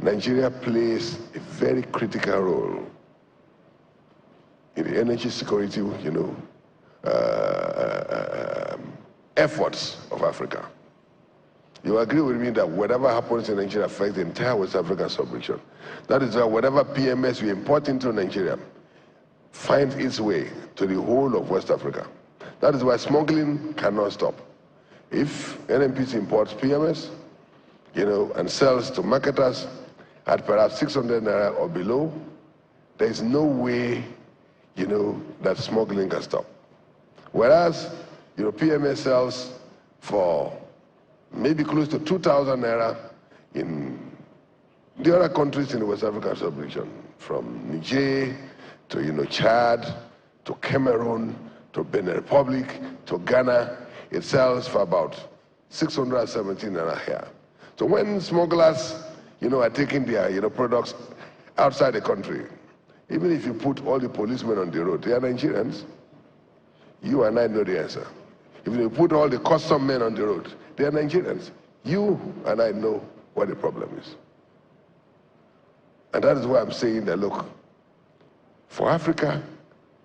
Nigeria plays a very critical role in the energy security, efforts of Africa. You agree with me that whatever happens in Nigeria affects the entire West African sub-region. That is why whatever PMS we import into Nigeria finds its way to the whole of West Africa. That is why smuggling cannot stop. If NNPC imports PMS, and sells to marketers at perhaps 600 naira or below, there is no way, that smuggling can stop. Whereas, PMS sells for maybe close to 2,000 naira in the other countries in the West African sub-region, from Niger to Chad, to Cameroon, to Benin Republic, to Ghana. It sells for about 617 naira here. So when smugglers, are taking their, products outside the country, even if you put all the policemen on the road, they are Nigerians. You and I know the answer. If you put all the custom men on the road, they are Nigerians. You and I know what the problem is. And that is why I'm saying that, look, for Africa,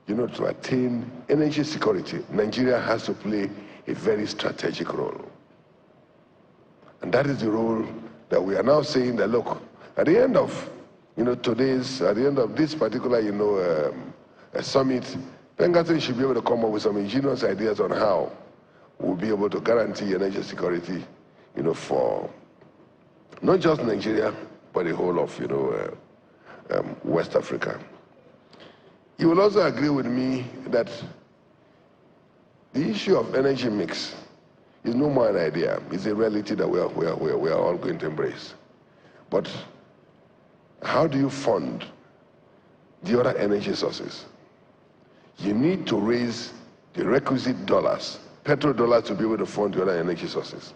to attain energy security, Nigeria has to play a very strategic role. And that is the role that we are now saying that, look, at the end of, at the end of this particular, summit, PENGASSAN should be able to come up with some ingenious ideas on how we'll be able to guarantee energy security, for not just Nigeria, but the whole of, West Africa. You will also agree with me that the issue of energy mix is no more an idea. It's a reality that we are all going to embrace. But how do you fund the other energy sources? You need to raise the requisite dollars, petrodollars, to be able to fund the other energy sources.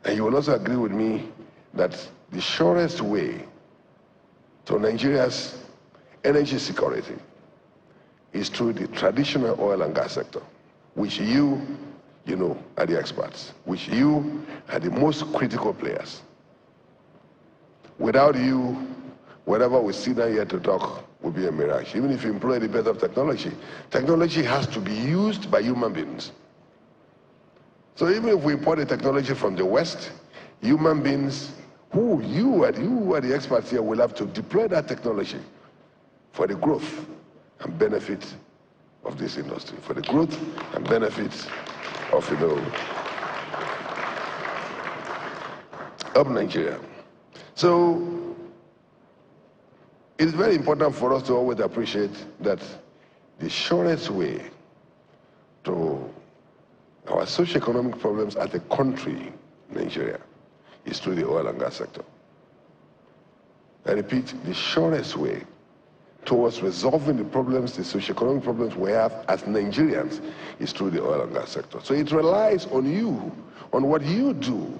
And you will also agree with me that the surest way to Nigeria's energy security is through the traditional oil and gas sector, which you are the experts, which you are the most critical players. Without you, whatever we sit down here to talk will be a mirage. Even if you employ the best of technology, technology has to be used by human beings. So even if we import the technology from the West, human beings, who you are the experts here, will have to deploy that technology for the growth and benefit of this industry, for the growth and benefit of, of Nigeria. So it's very important for us to always appreciate that the surest way to our socioeconomic problems as a country, Nigeria, is through the oil and gas sector. I repeat, the surest way towards resolving the problems, the socioeconomic problems we have as Nigerians, is through the oil and gas sector. So it relies on you, on what you do,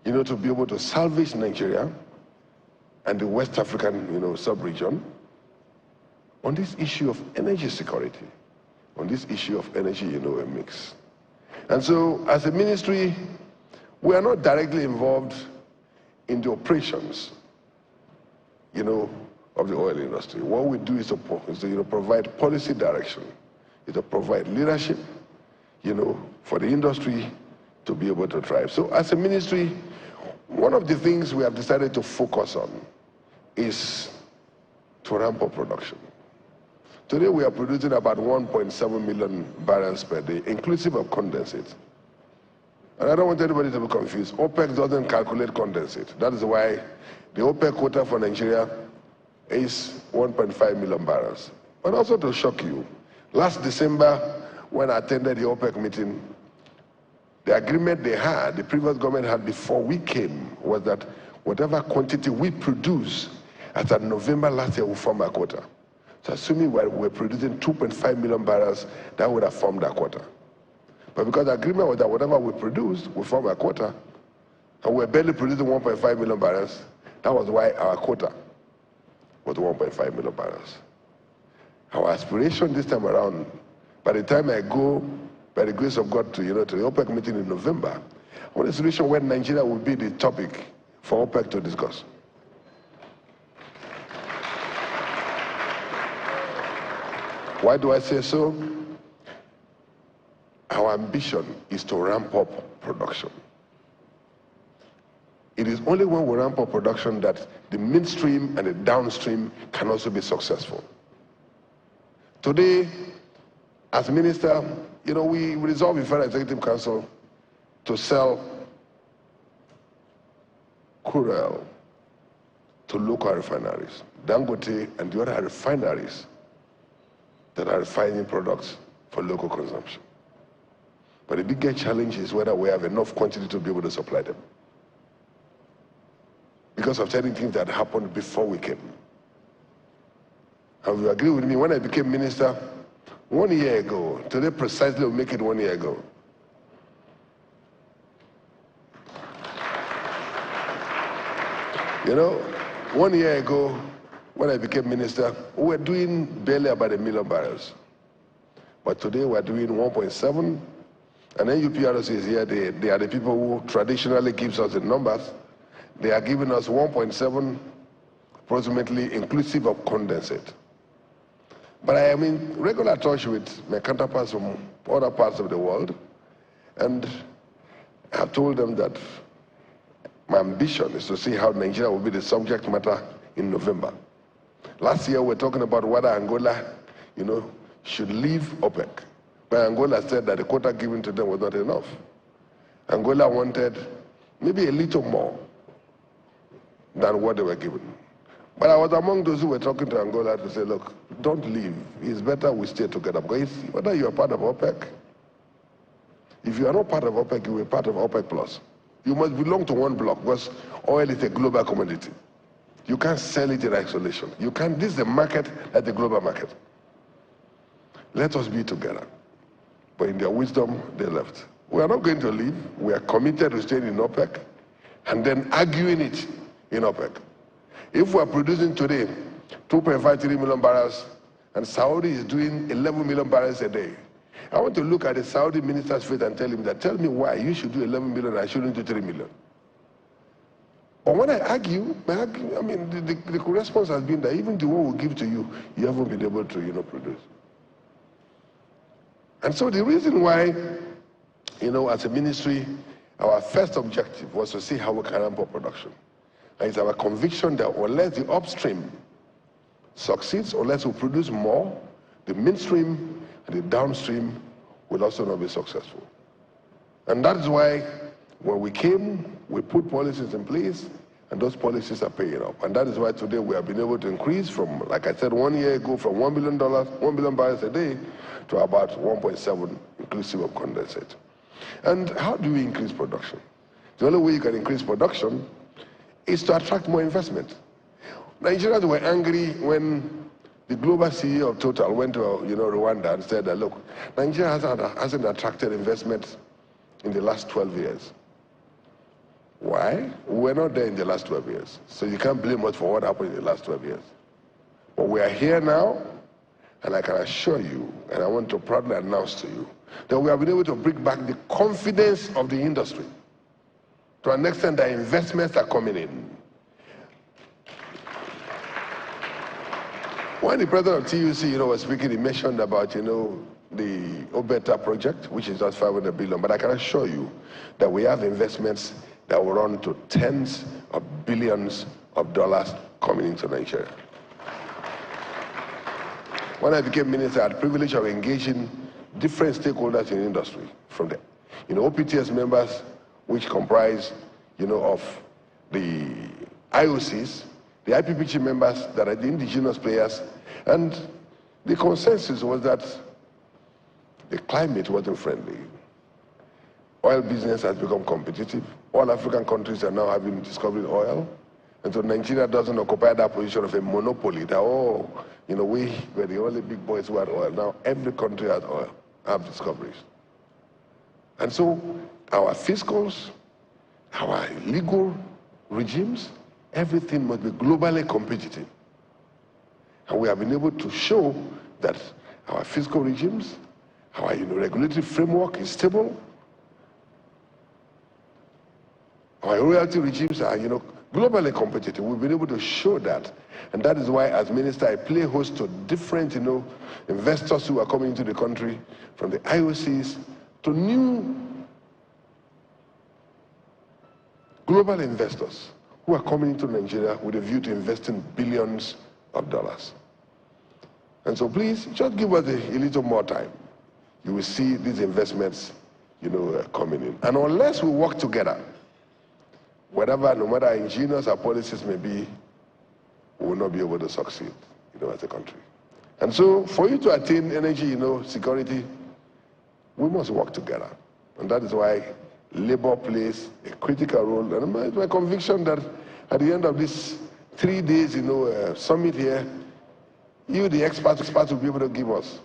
to be able to salvage Nigeria and the West African, sub-region on this issue of energy security, on this issue of energy, a mix. And so, as a ministry, we are not directly involved in the operations, of the oil industry. What we do is to provide policy direction, is to provide leadership, for the industry to be able to thrive. So as a ministry, one of the things we have decided to focus on is to ramp up production. Today we are producing about 1.7 million barrels per day, inclusive of condensate. And I don't want anybody to be confused. OPEC doesn't calculate condensate. That is why the OPEC quota for Nigeria is 1.5 million barrels. But also to shock you, last December, when I attended the OPEC meeting, the agreement they had, the previous government had before we came, was that whatever quantity we produce as of November last year will form our quota. So assuming we're producing 2.5 million barrels, that would have formed our quota. But because the agreement was that whatever we produce will form our quota, and we're barely producing 1.5 million barrels, that was why our quota was 1.5 million barrels. Our aspiration this time around, by the time I go, by the grace of God, to the OPEC meeting in November, I want a solution where Nigeria will be the topic for OPEC to discuss. Why do I say so? Our ambition is to ramp up production. It is only when we ramp up production that the midstream and the downstream can also be successful. Today, as minister, we resolved in Federal Executive Council to sell crude oil to local refineries, Dangote and the other refineries that are refining products for local consumption. But the bigger challenge is whether we have enough quantity to be able to supply them, because of certain things that happened before we came. And you agree with me, when I became minister 1 year ago, today precisely will make it 1 year ago, you know, 1 year ago, when I became minister, we were doing barely about 1 million barrels. But today we're doing 1.7, and NUPRC is here. They are the people who traditionally gives us the numbers. They are giving us 1.7, approximately, inclusive of condensate. But I am in regular touch with my counterparts from other parts of the world, and I have told them that my ambition is to see how Nigeria will be the subject matter in November. Last year, we were talking about whether Angola, should leave OPEC. But Angola said that the quota given to them was not enough. Angola wanted maybe a little more than what they were given. But I was among those who were talking to Angola to say, look, don't leave. It's better we stay together. Because whether you are part of OPEC, if you are not part of OPEC, you are part of OPEC Plus. You must belong to one block, because oil is a global commodity. You can't sell it in isolation. You can't, this is a market like the global market. Let us be together. But in their wisdom, they left. We are not going to leave. We are committed to staying in OPEC and then arguing it in OPEC. If we are producing today 2.53 million barrels and Saudi is doing 11 million barrels a day, I want to look at the Saudi minister's face and tell him that, tell me why you should do 11 million and I shouldn't do 3 million. But when I argue, the response has been that even the one we give to you, you haven't been able to, produce. And so the reason why, as a ministry, our first objective was to see how we can ramp up production. And it's our conviction that unless the upstream succeeds, unless we produce more, the midstream and the downstream will also not be successful. And that is why when we came, we put policies in place, and those policies are paying off. And that is why today we have been able to increase from, like I said 1 year ago, from $1 billion barrels a day to about 1.7, inclusive of condensate. And how do we increase production? The only way you can increase production is to attract more investment. Nigerians were angry when the global CEO of Total went to Rwanda and said that, look, Nigeria hasn't attracted investment in the last 12 years. Why? We were not there in the last 12 years. So you can't blame us for what happened in the last 12 years. But we are here now, and I can assure you, and I want to proudly announce to you, that we have been able to bring back the confidence of the industry to an extent that investments are coming in. When the president of TUC, was speaking, he mentioned about, the Obeta project, which is just 500 billion. But I can assure you that we have investments that will run to tens of billions of dollars coming into Nigeria. When I became minister, I had the privilege of engaging different stakeholders in the industry, from the OPTS members, which comprise of the IOCs, the IPPG members that are the indigenous players, and the consensus was that the climate wasn't friendly. Oil business has become competitive. All African countries are now discovering oil. And so Nigeria doesn't occupy that position of a monopoly that, we were the only big boys who had oil. Now every country has oil, have discoveries. And so our fiscals, our legal regimes, everything must be globally competitive. And we have been able to show that our fiscal regimes, our regulatory framework is stable. Our royalty regimes are, globally competitive. We've been able to show that. And that is why, as minister, I play host to different, investors who are coming into the country, from the IOCs to new global investors who are coming into Nigeria with a view to investing billions of dollars. And so please, just give us a little more time. You will see these investments, coming in. And unless we work together, whatever, no matter how ingenious our policies may be, we will not be able to succeed, as a country. And so for you to attain energy, security, we must work together. And that is why labor plays a critical role. And it's my conviction that at the end of this 3 days, summit here, you, the experts will be able to give us,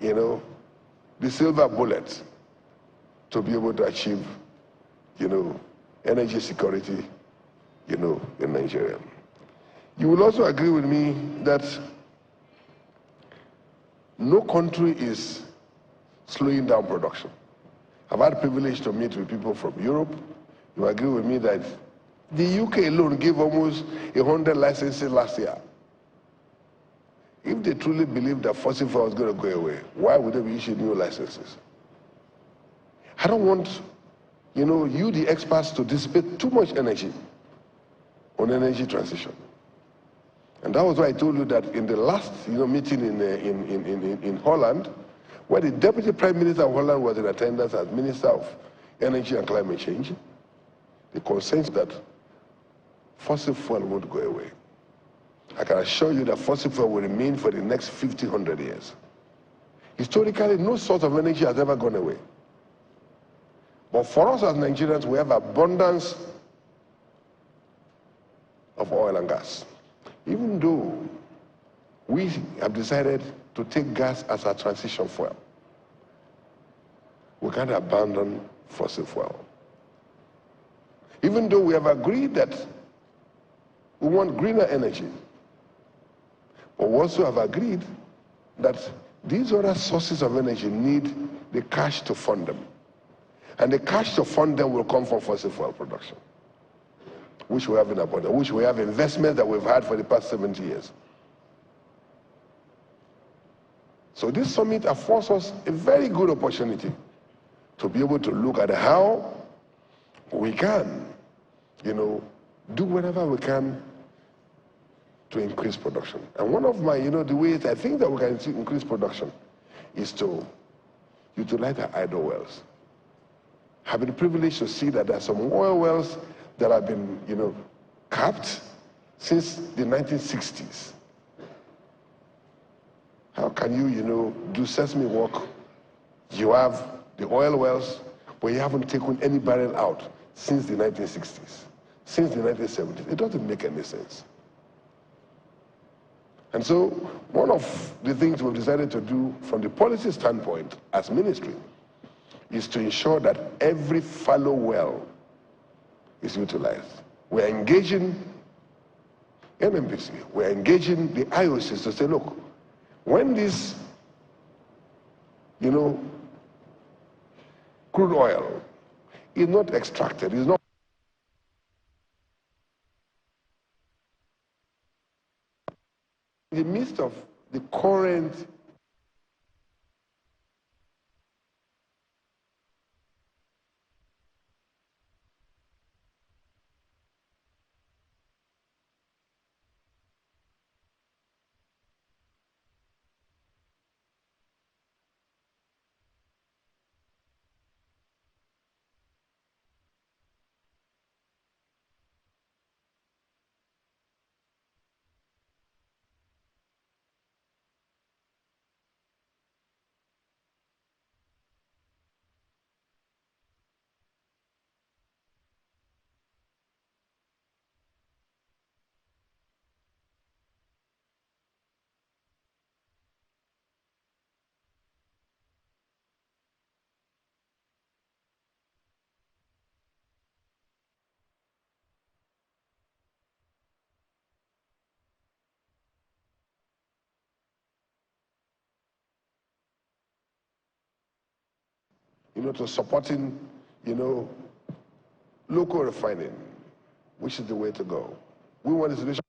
the silver bullet to be able to achieve, energy security, in Nigeria. You will also agree with me that no country is slowing down production. I've had the privilege to meet with people from Europe. You agree with me that the UK alone gave almost 100 licenses last year. If they truly believe that fossil fuel is going to go away, why would they be issuing new licenses? I don't want, you, the experts, to dissipate too much energy on energy transition. And that was why I told you that in the last, meeting in Holland, where the Deputy Prime Minister of Holland was in attendance as Minister of Energy and Climate Change, the consensus that fossil fuel won't go away. I can assure you that fossil fuel will remain for the next 50, 100 years. Historically, no source of energy has ever gone away. But for us as Nigerians, we have abundance of oil and gas. Even though we have decided to take gas as a transition fuel, we can't abandon fossil fuel. Even though we have agreed that we want greener energy, but we also have agreed that these other sources of energy need the cash to fund them. And the cash to fund them will come from fossil fuel production, which we have in abundance, which we have investment that we've had for the past 70 years. So this summit affords us a very good opportunity to be able to look at how we can, do whatever we can to increase production. And one of my, the ways I think that we can increase production is to utilize our idle wells. I've been privileged to see that there are some oil wells that have been, capped since the 1960s. How can you, do seismic work? You have the oil wells, but you haven't taken any barrel out since the 1960s, since the 1970s. It doesn't make any sense. And so one of the things we've decided to do from the policy standpoint as ministry is to ensure that every fallow well is utilized. We're engaging NNPC, we're engaging the IOCs to say, look, when this, crude oil is not extracted, is not in the midst of the current to supporting, local refining. which is the way to go. We want a solution.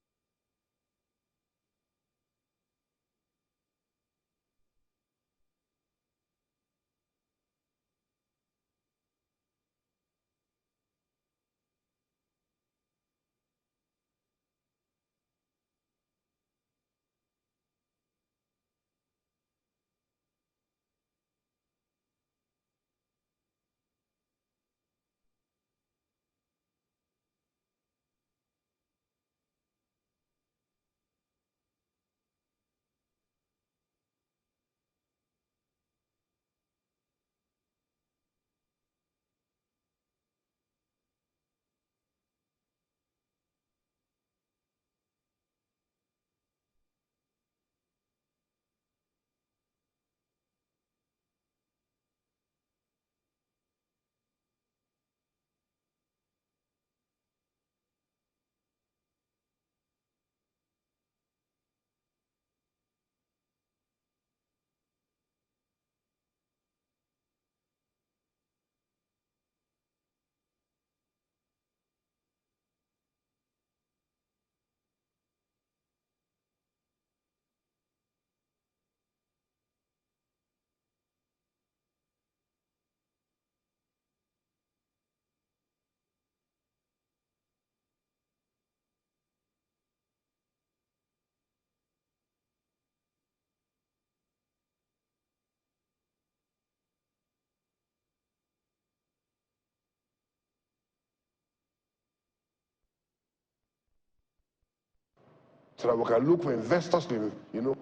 So that we can look for investors to,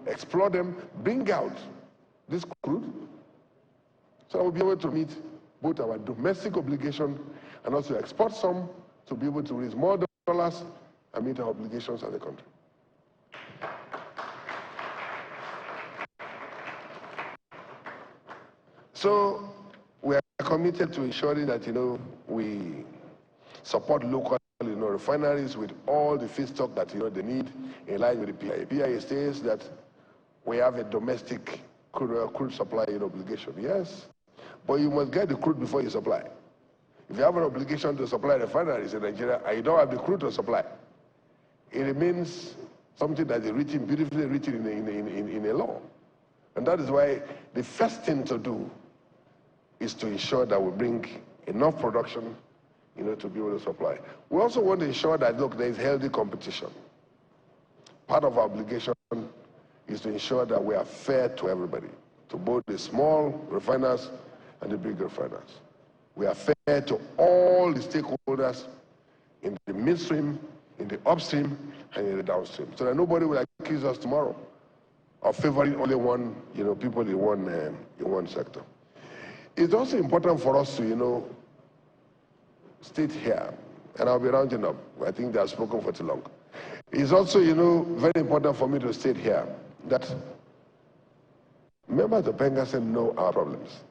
explore them, bring out this crude, so that we'll be able to meet both our domestic obligation and also export some to be able to raise more dollars and meet our obligations as a country. So we are committed to ensuring that, we support local refineries with all the feedstock that they need in line with the PIA. PIA says that we have a domestic crude supply obligation. Yes, but you must get the crude before you supply. If you have an obligation to supply refineries in Nigeria and you don't have the crude to supply, it remains something that is written, beautifully written in a law. And that is why the first thing to do is to ensure that we bring enough production to be able to supply. We also want to ensure that, look, there is healthy competition. Part of our obligation is to ensure that we are fair to everybody, to both the small refiners and the big refiners. We are fair to all the stakeholders in the midstream, in the upstream, and in the downstream, so that nobody will accuse us tomorrow of favoring only one, people in one sector. It's also important for us to, state here, and I'll be rounding up. I think they have spoken for too long. It's also, very important for me to state here that members of PENGASSAN know our problems.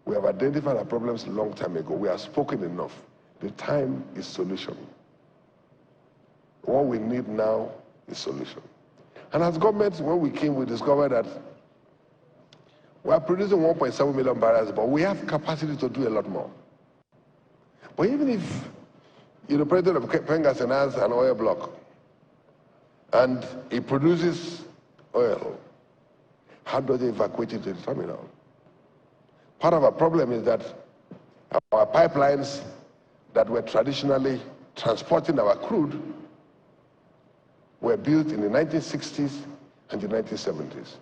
We have identified our problems a long time ago. We have spoken enough. The time is solution. What we need now is solution. And as government, when we came, we discovered that we are producing 1.7 million barrels, but we have capacity to do a lot more. But even if, President of PENGASSAN has an oil block and it produces oil, how do they evacuate it to the terminal? Part of our problem is that our pipelines that were traditionally transporting our crude were built in the 1960s and the 1970s.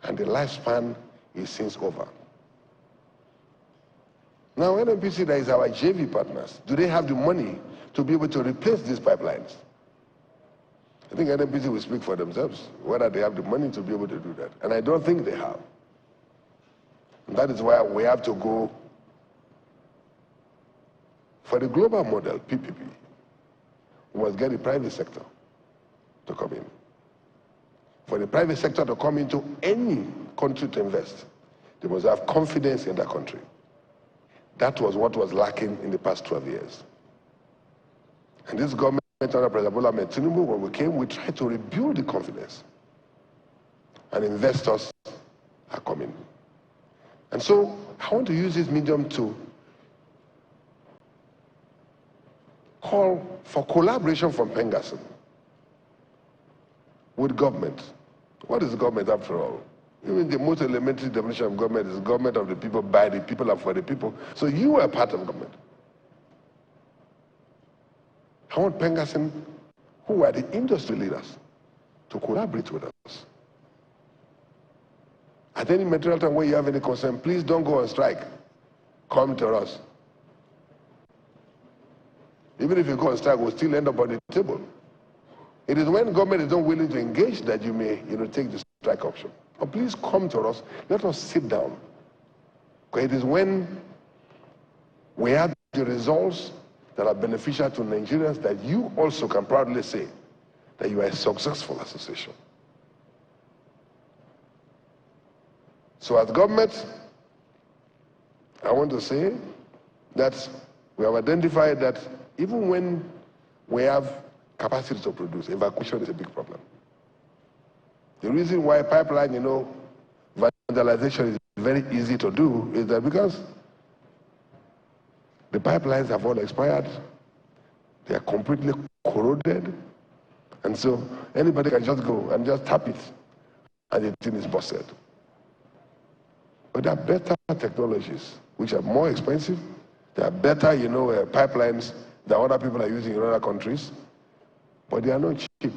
And the lifespan is since over. Now, NNPC, that is our JV partners, do they have the money to be able to replace these pipelines? I think NNPC will speak for themselves, whether they have the money to be able to do that. And I don't think they have. And that is why we have to go for the global model, PPP. We must get the private sector to come in. For the private sector to come into any country to invest, they must have confidence in that country. That was what was lacking in the past 12 years. And this government, under President Bola Ahmed Tinubu, when we came, we tried to rebuild the confidence. And investors are coming. And so I want to use this medium to call for collaboration from PENGASSAN with government. What is government after all? Even the most elementary definition of government is government of the people, by the people, and for the people. So you are part of government. I want PENGASSAN, who are the industry leaders, to collaborate with us. At any material time where you have any concern, please don't go on strike. Come to us. Even if you go on strike, we'll still end up on the table. It is when government is not willing to engage that you may, take the strike option. But please come to us. Let us sit down. Okay, it is when we have the results that are beneficial to Nigerians that you also can proudly say that you are a successful association. So as government, I want to say that we have identified that even when we have capacity to produce, evacuation is a big problem. The reason why pipeline, vandalization is very easy to do is that because the pipelines have all expired, they are completely corroded, and so anybody can just go and just tap it, and the thing is busted. But there are better technologies, which are more expensive. There are better, pipelines that other people are using in other countries, but they are not cheap.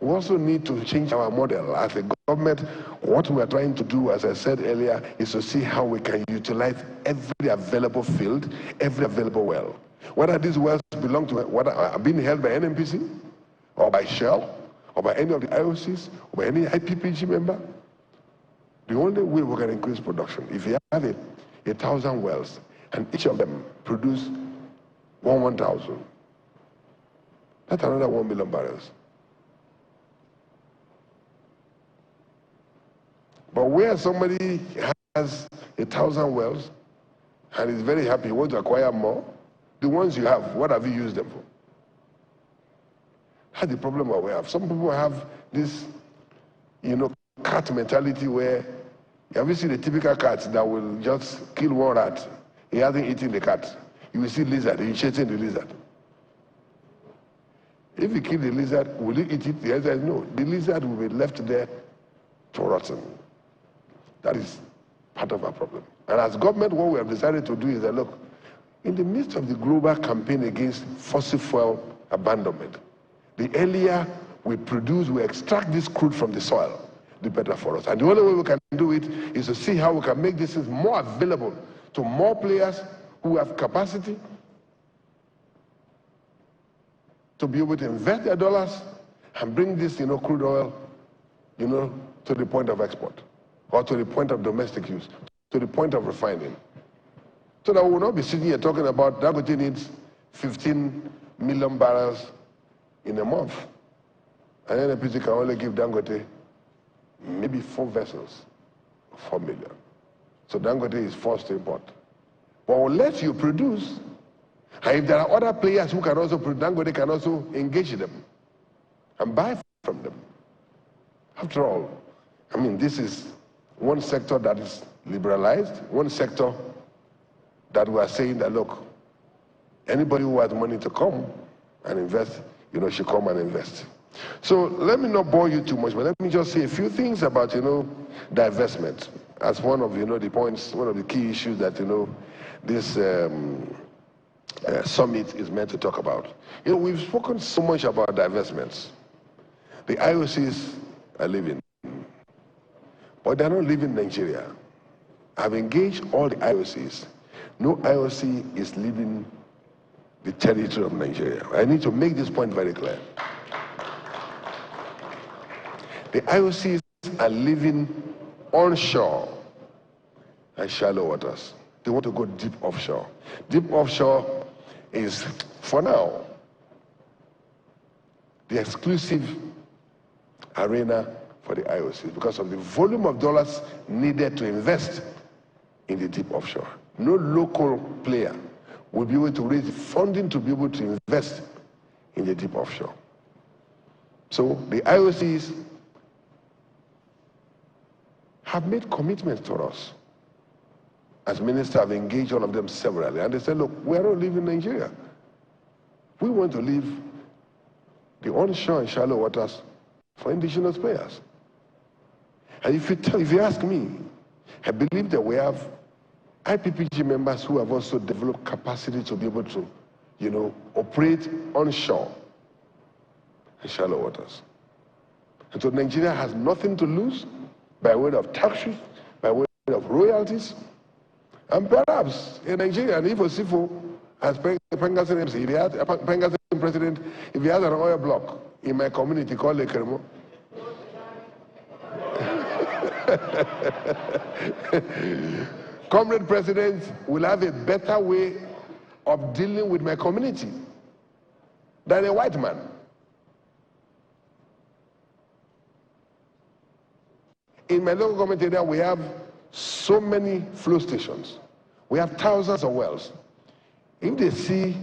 We also need to change our model. As a government, what we are trying to do, as I said earlier, is to see how we can utilize every available field, every available well. Whether these wells belong to what are being held by NNPC, or by Shell, or by any of the IOCs, or by any IPPG member, the only way we can increase production, if you have 1,000 wells, and each of them produce 1,000, that's another 1 million barrels. But where somebody has 1,000 wells and is very happy, wants to acquire more, the ones you have, what have you used them for? That's the problem that we have. Some people have this, cat mentality where, have you seen the typical cat that will just kill one rat? He hasn't eaten the cat. You will see lizard, he's chasing the lizard. If you kill the lizard, will you eat it? The answer is no. The lizard will be left there to rotten. That is part of our problem. And as government, what we have decided to do is that, look, in the midst of the global campaign against fossil fuel abandonment, the earlier we produce, we extract this crude from the soil, the better for us. And the only way we can do it is to see how we can make this more available to more players who have capacity to be able to invest their dollars and bring this, crude oil, to the point of export, or to the point of domestic use, to the point of refining. So that we will not be sitting here talking about Dangote needs 15 million barrels in a month, and NNPC can only give Dangote maybe 4 vessels, 4 million. So Dangote is forced to import. But unless you produce, and if there are other players who can also produce, Dangote can also engage them and buy from them. After all, this is one sector that is liberalized, one sector that we are saying that, look, anybody who has money to come and invest, should come and invest. So let me not bore you too much, but let me just say a few things about, divestment as one of, the points, one of the key issues that, this summit is meant to talk about. We've spoken so much about divestments. The IOCs are leaving, but they're not leaving Nigeria. I've engaged all the IOCs. No IOC is leaving the territory of Nigeria. I need to make this point very clear. The IOCs are living onshore and shallow waters. They want to go deep offshore. Deep offshore is, for now, the exclusive arena for the IOCs because of the volume of dollars needed to invest in the deep offshore. No local player will be able to raise funding to be able to invest in the deep offshore. So the IOCs have made commitments to us. As minister, I've engaged all of them severally, and they said, look, we are not leaving Nigeria. We want to leave the onshore and shallow waters for indigenous players. And if you ask me, I believe that we have IPPG members who have also developed capacity to be able to, operate onshore and shallow waters. And so Nigeria has nothing to lose by way of taxes, by way of royalties. And perhaps in Nigeria, and if Osifo, as PENGASSAN MC, if he has a PENGASSAN president, if he has an oil block in my community called Lekremo, Comrade President will have a better way of dealing with my community than a white man. In my local government area, we have so many flow stations. We have thousands of wells. If they see,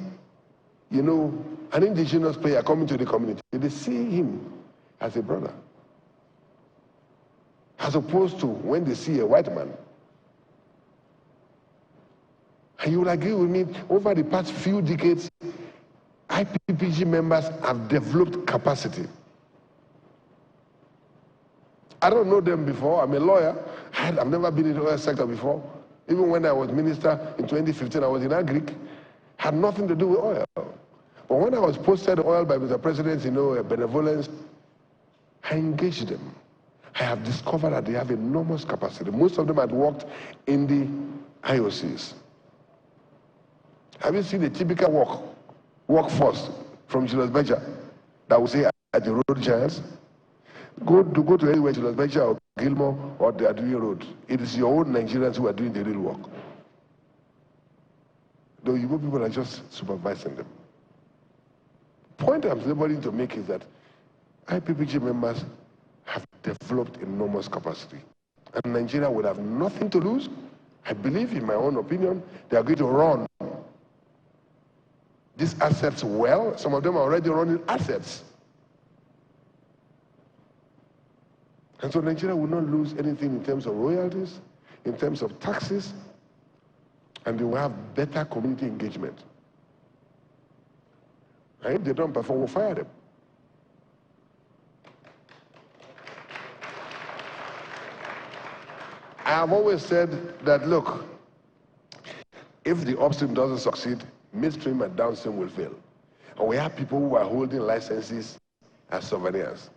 an indigenous player coming to the community, they see him as a brother. As opposed to when they see a white man. And you will agree with me, over the past few decades, IPPG members have developed capacity. I don't know them before. I'm a lawyer. I've never been in the oil sector before. Even when I was minister in 2015, I was in Agric. Had nothing to do with oil. But when I was posted oil by Mr. President, benevolence, I engaged them. I have discovered that they have enormous capacity. Most of them had worked in the IOCs. Have you seen the typical workforce from Julius Berger that will say at the road giants? Go to anywhere, Julius Berger or Gilmore, or they are doing road. It is your own Nigerians who are doing the real work. The Igbo people are just supervising them. The point I'm wanting to make is that IPPG members have developed enormous capacity. And Nigeria will have nothing to lose. I believe, in my own opinion, they are going to run these assets well. Some of them are already running assets. And so Nigeria will not lose anything in terms of royalties, in terms of taxes, and they will have better community engagement. And if they don't perform, we'll fire them. I have always said that, look, if the upstream doesn't succeed, midstream and downstream will fail. And we have people who are holding licenses as souvenirs.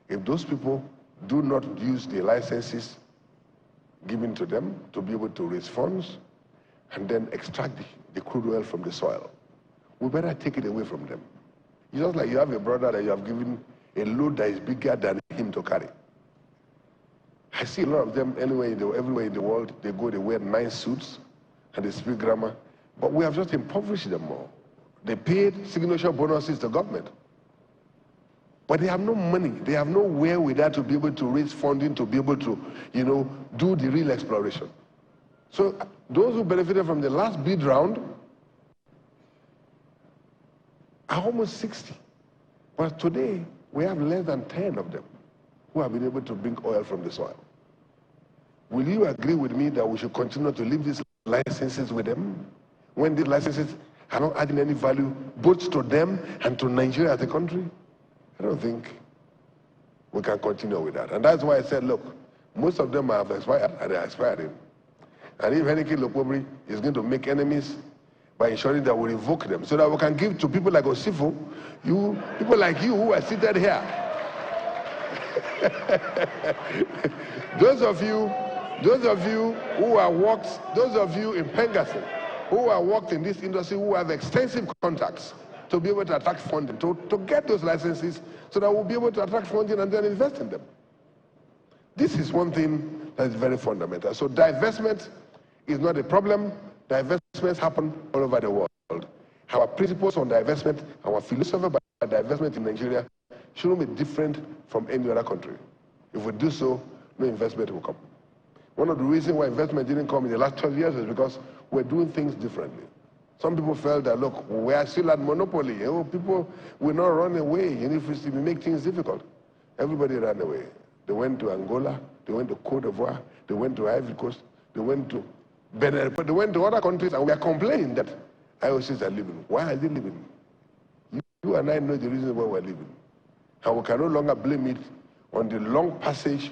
If those people do not use the licenses given to them to be able to raise funds and then extract the crude oil from the soil, we better take it away from them. It's just like you have a brother that you have given a load that is bigger than him to carry. I see a lot of them everywhere in the world. They wear nice suits and they speak grammar, but we have just impoverished them more. They paid signature bonuses to government, but they have no money. They have no wherewithal to be able to raise funding to be able to, do the real exploration. So those who benefited from the last bid round are almost 60. But today, we have less than 10 of them who have been able to bring oil from the soil. Will you agree with me that we should continue to leave these licenses with them when these licenses are not adding any value both to them and to Nigeria as a country? I don't think we can continue with that. And that's why I said, look, most of them have expired, and they're expiring. And if Heineken Lokpkobiri is going to make enemies by ensuring that we revoke them so that we can give to people like Osifo, people like you who are seated here. Those of you who are those of you in PENGASSAN who are worked in this industry, who have extensive contacts to be able to attract funding, to get those licenses so that we'll be able to attract funding and then invest in them. This is one thing that is very fundamental. So divestment is not a problem. Divestments happen all over the world. Our principles on divestment, our philosophy about divestment in Nigeria shouldn't be different from any other country. If we do so, no investment will come. One of the reasons why investment didn't come in the last 12 years is because we're doing things differently. Some people felt that, look, we are still at monopoly. People will not run away if we make things difficult. Everybody ran away. They went to Angola, they went to Cote d'Ivoire, they went to Ivory Coast, They went to Benin, but they went to other countries, and we are complaining that IOCs are leaving. Why are they leaving? You and I know the reason why we're leaving. And we can no longer blame it on the long passage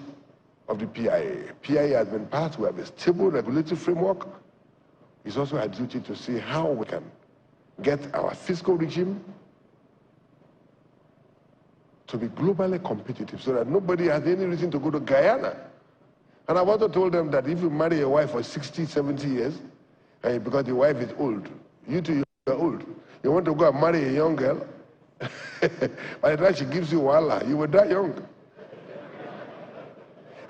of the PIA. PIA has been passed. We have a stable regulatory framework. It's also our duty to see how we can get our fiscal regime to be globally competitive so that nobody has any reason to go to Guyana. And I've also told them that if you marry a wife for 60, 70 years, and because the wife is old, you too, you're old, you want to go and marry a young girl, by the time she gives you wahala, you will die young.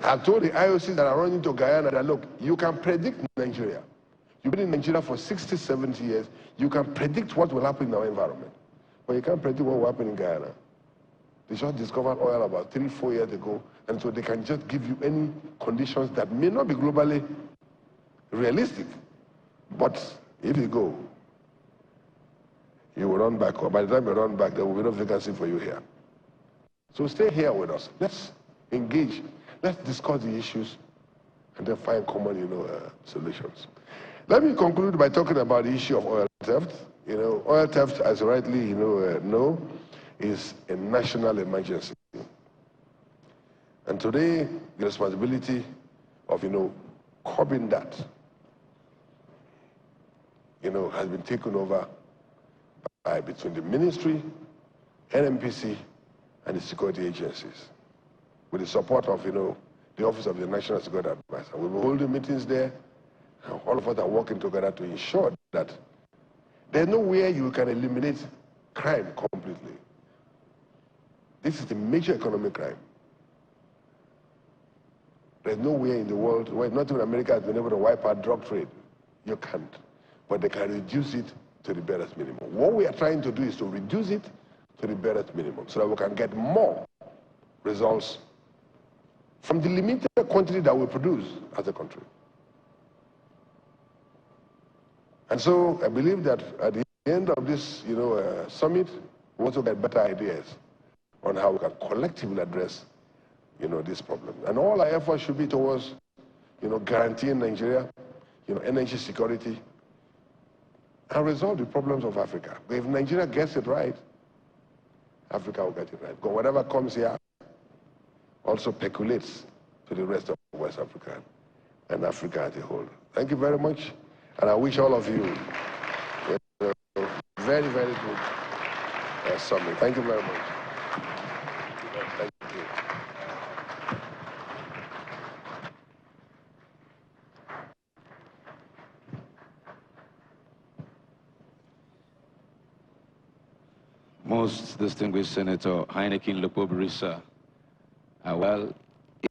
I've told the IOCs that are running to Guyana that, look, you can predict Nigeria. You've been in Nigeria for 60, 70 years, you can predict what will happen in our environment. But you can't predict what will happen in Guyana. They just discovered oil about 3, 4 years ago, and so they can just give you any conditions that may not be globally realistic. But if you go, you will run back, or by the time you run back, there will be no vacancy for you here. So stay here with us. Let's engage. Let's discuss the issues and then find common, solutions. Let me conclude by talking about the issue of oil theft. Oil theft, as rightly know, is a national emergency. And today, the responsibility of, curbing that, has been taken over between the ministry, NNPC, and the security agencies, with the support of, the Office of the National Security Advisor. We'll be holding meetings there, and all of us are working together to ensure that there's no way you can eliminate crime completely. This is a major economic crime. There's nowhere in the world where not even America has been able to wipe out drug trade. You can't. But they can reduce it to the barest minimum. What we are trying to do is to reduce it to the barest minimum so that we can get more results from the limited quantity that we produce as a country. And so I believe that at the end of this summit, we also get better ideas on how we can collectively address this problem. And all our efforts should be towards guaranteeing Nigeria energy security and resolve the problems of Africa. But if Nigeria gets it right, Africa will get it right. Because whatever comes here also percolates to the rest of West Africa and Africa as a whole. Thank you very much, and I wish all of you a very, very good summit. Thank you very much. Thank you. Most distinguished Senator Heineken Lokpkobiri, sir. Well,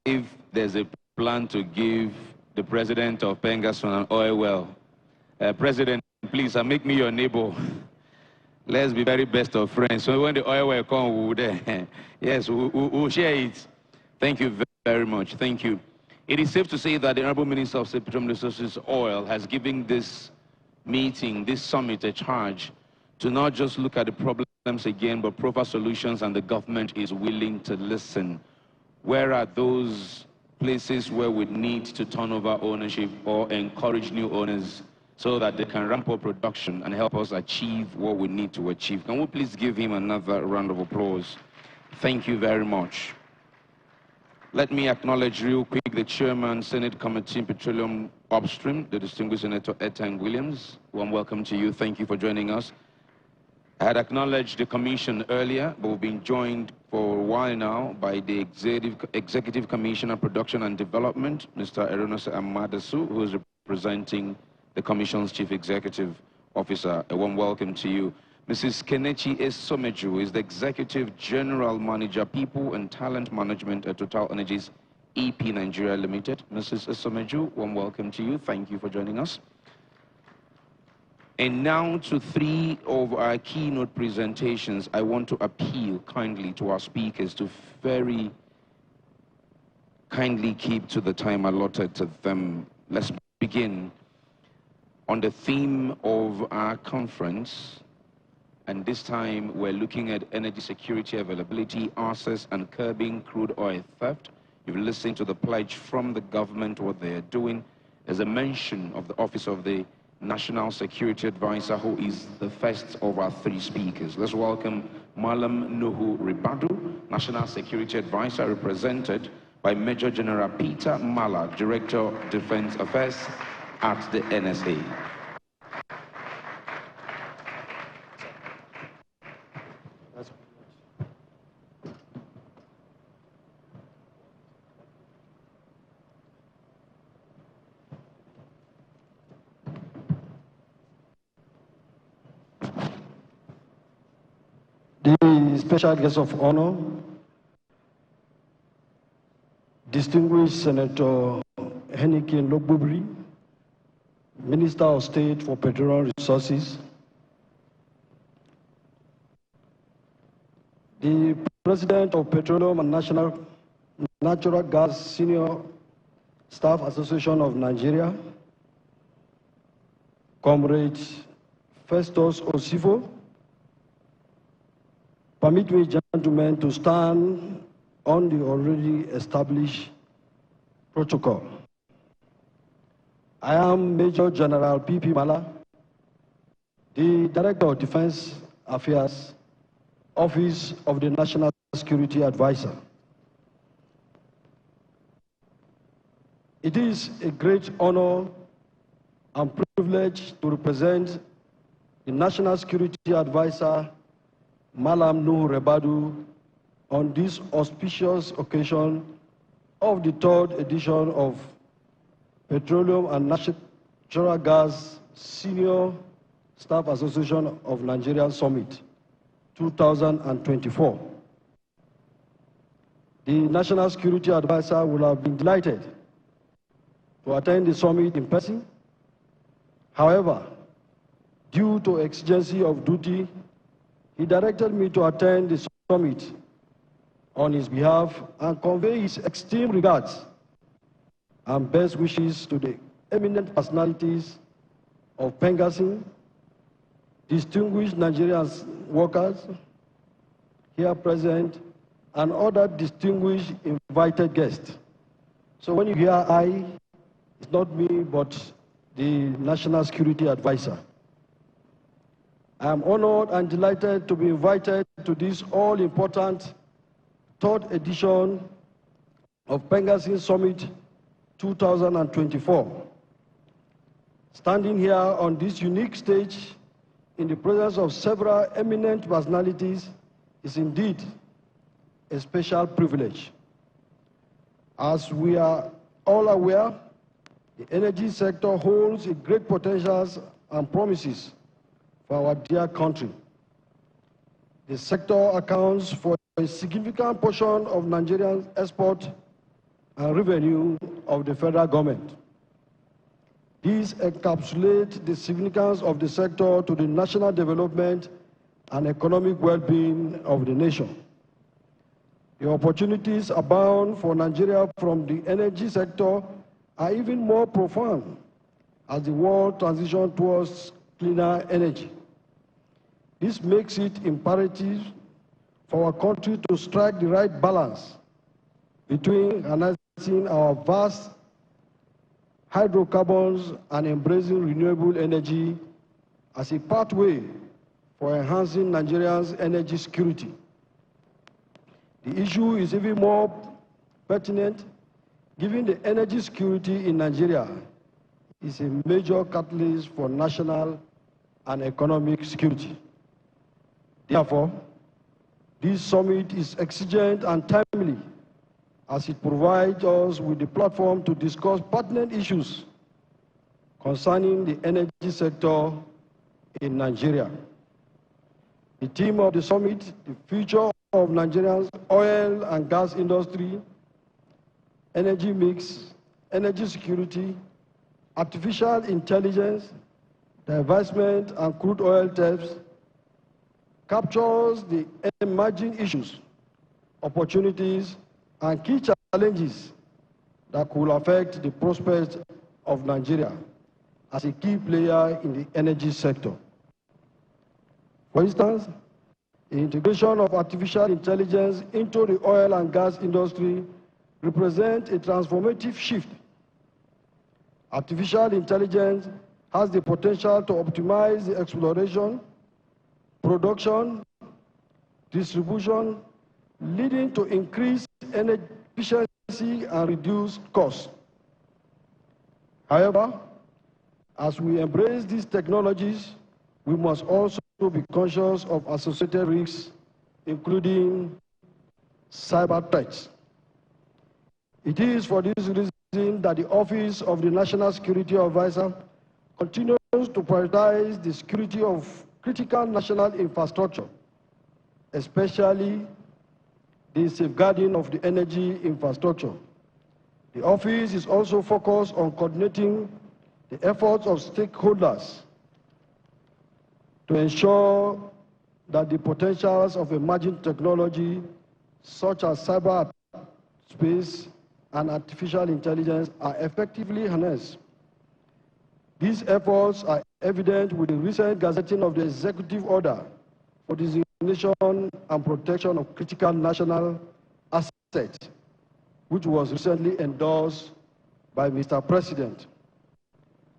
if there's a plan to give the president of PENGASSAN an oil well, President, please make me your neighbor. Let's be very best of friends. So when the oil well comes, yes, we'll share it. Thank you very much. Thank you. It is safe to say that the Honorable Minister of Petroleum Resources Oil has given this meeting, this summit, a charge to not just look at the problems again, but proper solutions, and the government is willing to listen. Where are those places where we need to turn over ownership or encourage new owners so that they can ramp up production and help us achieve what we need to achieve? Can we please give him another round of applause? Thank you very much. Let me acknowledge real quick the Chairman, Senate Committee Petroleum Upstream, the distinguished Senator Etang Williams. Warm welcome to you. Thank you for joining us. I had acknowledged the Commission earlier, but we've been joined for a while now by the Executive Commissioner Production and Development, Mr. Eronose Amadasu, who is representing the Commission's Chief Executive Officer. A warm welcome to you. Mrs. Kenechi Esomeju is the Executive General Manager, People and Talent Management at Total Energies EP Nigeria Limited. Mrs. Esomeju, warm welcome to you. Thank you for joining us. And now to three of our keynote presentations. I want to appeal kindly to our speakers to very kindly keep to the time allotted to them. Let's begin on the theme of our conference. And this time we're looking at energy security, availability, access, and curbing crude oil theft. You've listened to the pledge from the government, what they're doing. There's a mention of the office of the National Security Advisor, who is the first of our three speakers. Let's welcome Malam Nuhu Ribadu, National Security Advisor, represented by Major General Peter Mala, Director of Defense Affairs at the NSA. The special guest of honor, distinguished Senator Heineken Lokpkobiri, Minister of State for Petroleum Resources, the President of Petroleum and Natural Gas Senior Staff Association of Nigeria, Comrade Festus Osifo. Permit me, gentlemen, to stand on the already established protocol. I am Major General P.P. Mala, the Director of Defense Affairs, Office of the National Security Advisor. It is a great honor and privilege to represent the National Security Advisor, Malam Nuhu Ribadu, on this auspicious occasion of the third edition of Petroleum and Natural Gas Senior Staff Association of Nigeria Summit 2024. The National Security Advisor will have been delighted to attend the summit in person. However, due to exigency of duty, he directed me to attend the summit on his behalf and convey his esteemed regards and best wishes to the eminent personalities of PENGASSAN, distinguished Nigerian workers here present, and other distinguished invited guests. So when you hear I, it's not me, but the National Security Advisor. I am honored and delighted to be invited to this all-important third edition of PENGASSAN Summit 2024. Standing here on this unique stage in the presence of several eminent personalities is indeed a special privilege. As we are all aware, the energy sector holds a great potentials and promises for our dear country. The sector accounts for a significant portion of Nigerian export and revenue of the federal government. These encapsulate the significance of the sector to the national development and economic well-being of the nation. The opportunities abound for Nigeria from the energy sector are even more profound as the world transitions towards cleaner energy. This makes it imperative for our country to strike the right balance between harnessing our vast hydrocarbons and embracing renewable energy as a pathway for enhancing Nigeria's energy security. The issue is even more pertinent given the energy security in Nigeria is a major catalyst for national and economic security. Therefore, this summit is exigent and timely as it provides us with the platform to discuss pertinent issues concerning the energy sector in Nigeria. The theme of the summit, the future of Nigeria's oil and gas industry, energy mix, energy security, artificial intelligence, divestment and crude oil thefts, captures the emerging issues, opportunities, and key challenges that could affect the prospects of Nigeria as a key player in the energy sector. For instance, the integration of artificial intelligence into the oil and gas industry represents a transformative shift Artificial intelligence has the potential to optimize the exploration, production, distribution, leading to increased energy efficiency and reduced costs. However, as we embrace these technologies, we must also be conscious of associated risks, including cyber threats. It is for this reason that the Office of the National Security Advisor continues to prioritize the security of critical national infrastructure, especially the safeguarding of the energy infrastructure. The office is also focused on coordinating the efforts of stakeholders to ensure that the potentials of emerging technology such as cyberspace and artificial intelligence are effectively harnessed. These efforts are evident with the recent gazetting of the executive order for designation and protection of critical national assets, which was recently endorsed by Mr. President,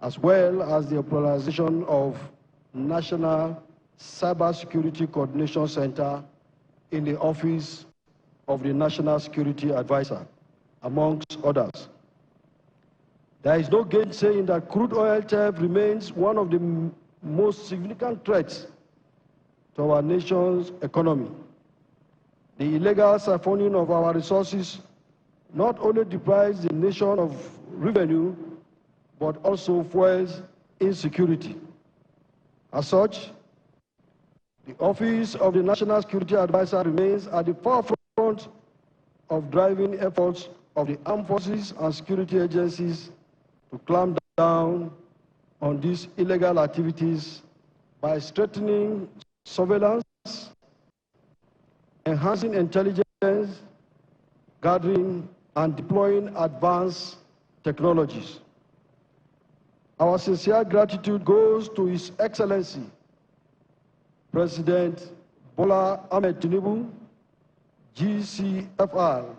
as well as the authorization of National Cybersecurity Coordination Center in the Office of the National Security Advisor, amongst others. There is no gainsaying that crude oil theft remains one of the most significant threats to our nation's economy. The illegal siphoning of our resources not only deprives the nation of revenue, but also fuels insecurity. As such, the Office of the National Security Advisor remains at the forefront of driving efforts of the armed forces and security agencies to clamp down on these illegal activities by strengthening surveillance, enhancing intelligence, gathering and deploying advanced technologies. Our sincere gratitude goes to His Excellency, President Bola Ahmed Tinubu, GCFR,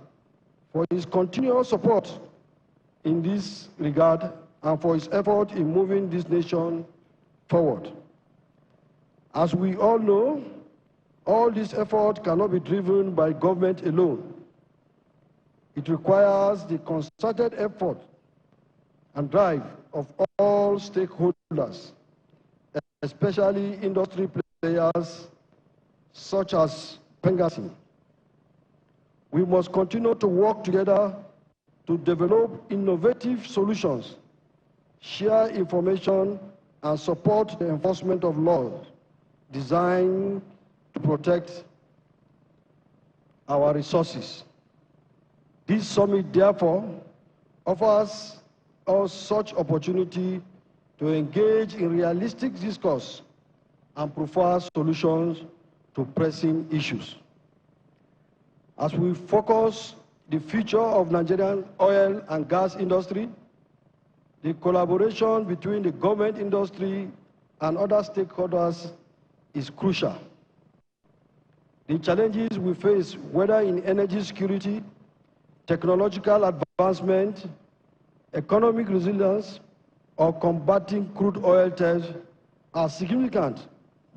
for his continuous support in this regard and for his effort in moving this nation forward. As we all know, all this effort cannot be driven by government alone. It requires the concerted effort and drive of all stakeholders, especially industry players such as PENGASSAN. We must continue to work together to develop innovative solutions, share information, and support the enforcement of laws designed to protect our resources. This summit, therefore, offers us such opportunity to engage in realistic discourse and provide solutions to pressing issues. As we focus the future of Nigerian oil and gas industry, the collaboration between the government industry and other stakeholders is crucial. The challenges we face, whether in energy security, technological advancement, economic resilience, or combating crude oil theft, are significant,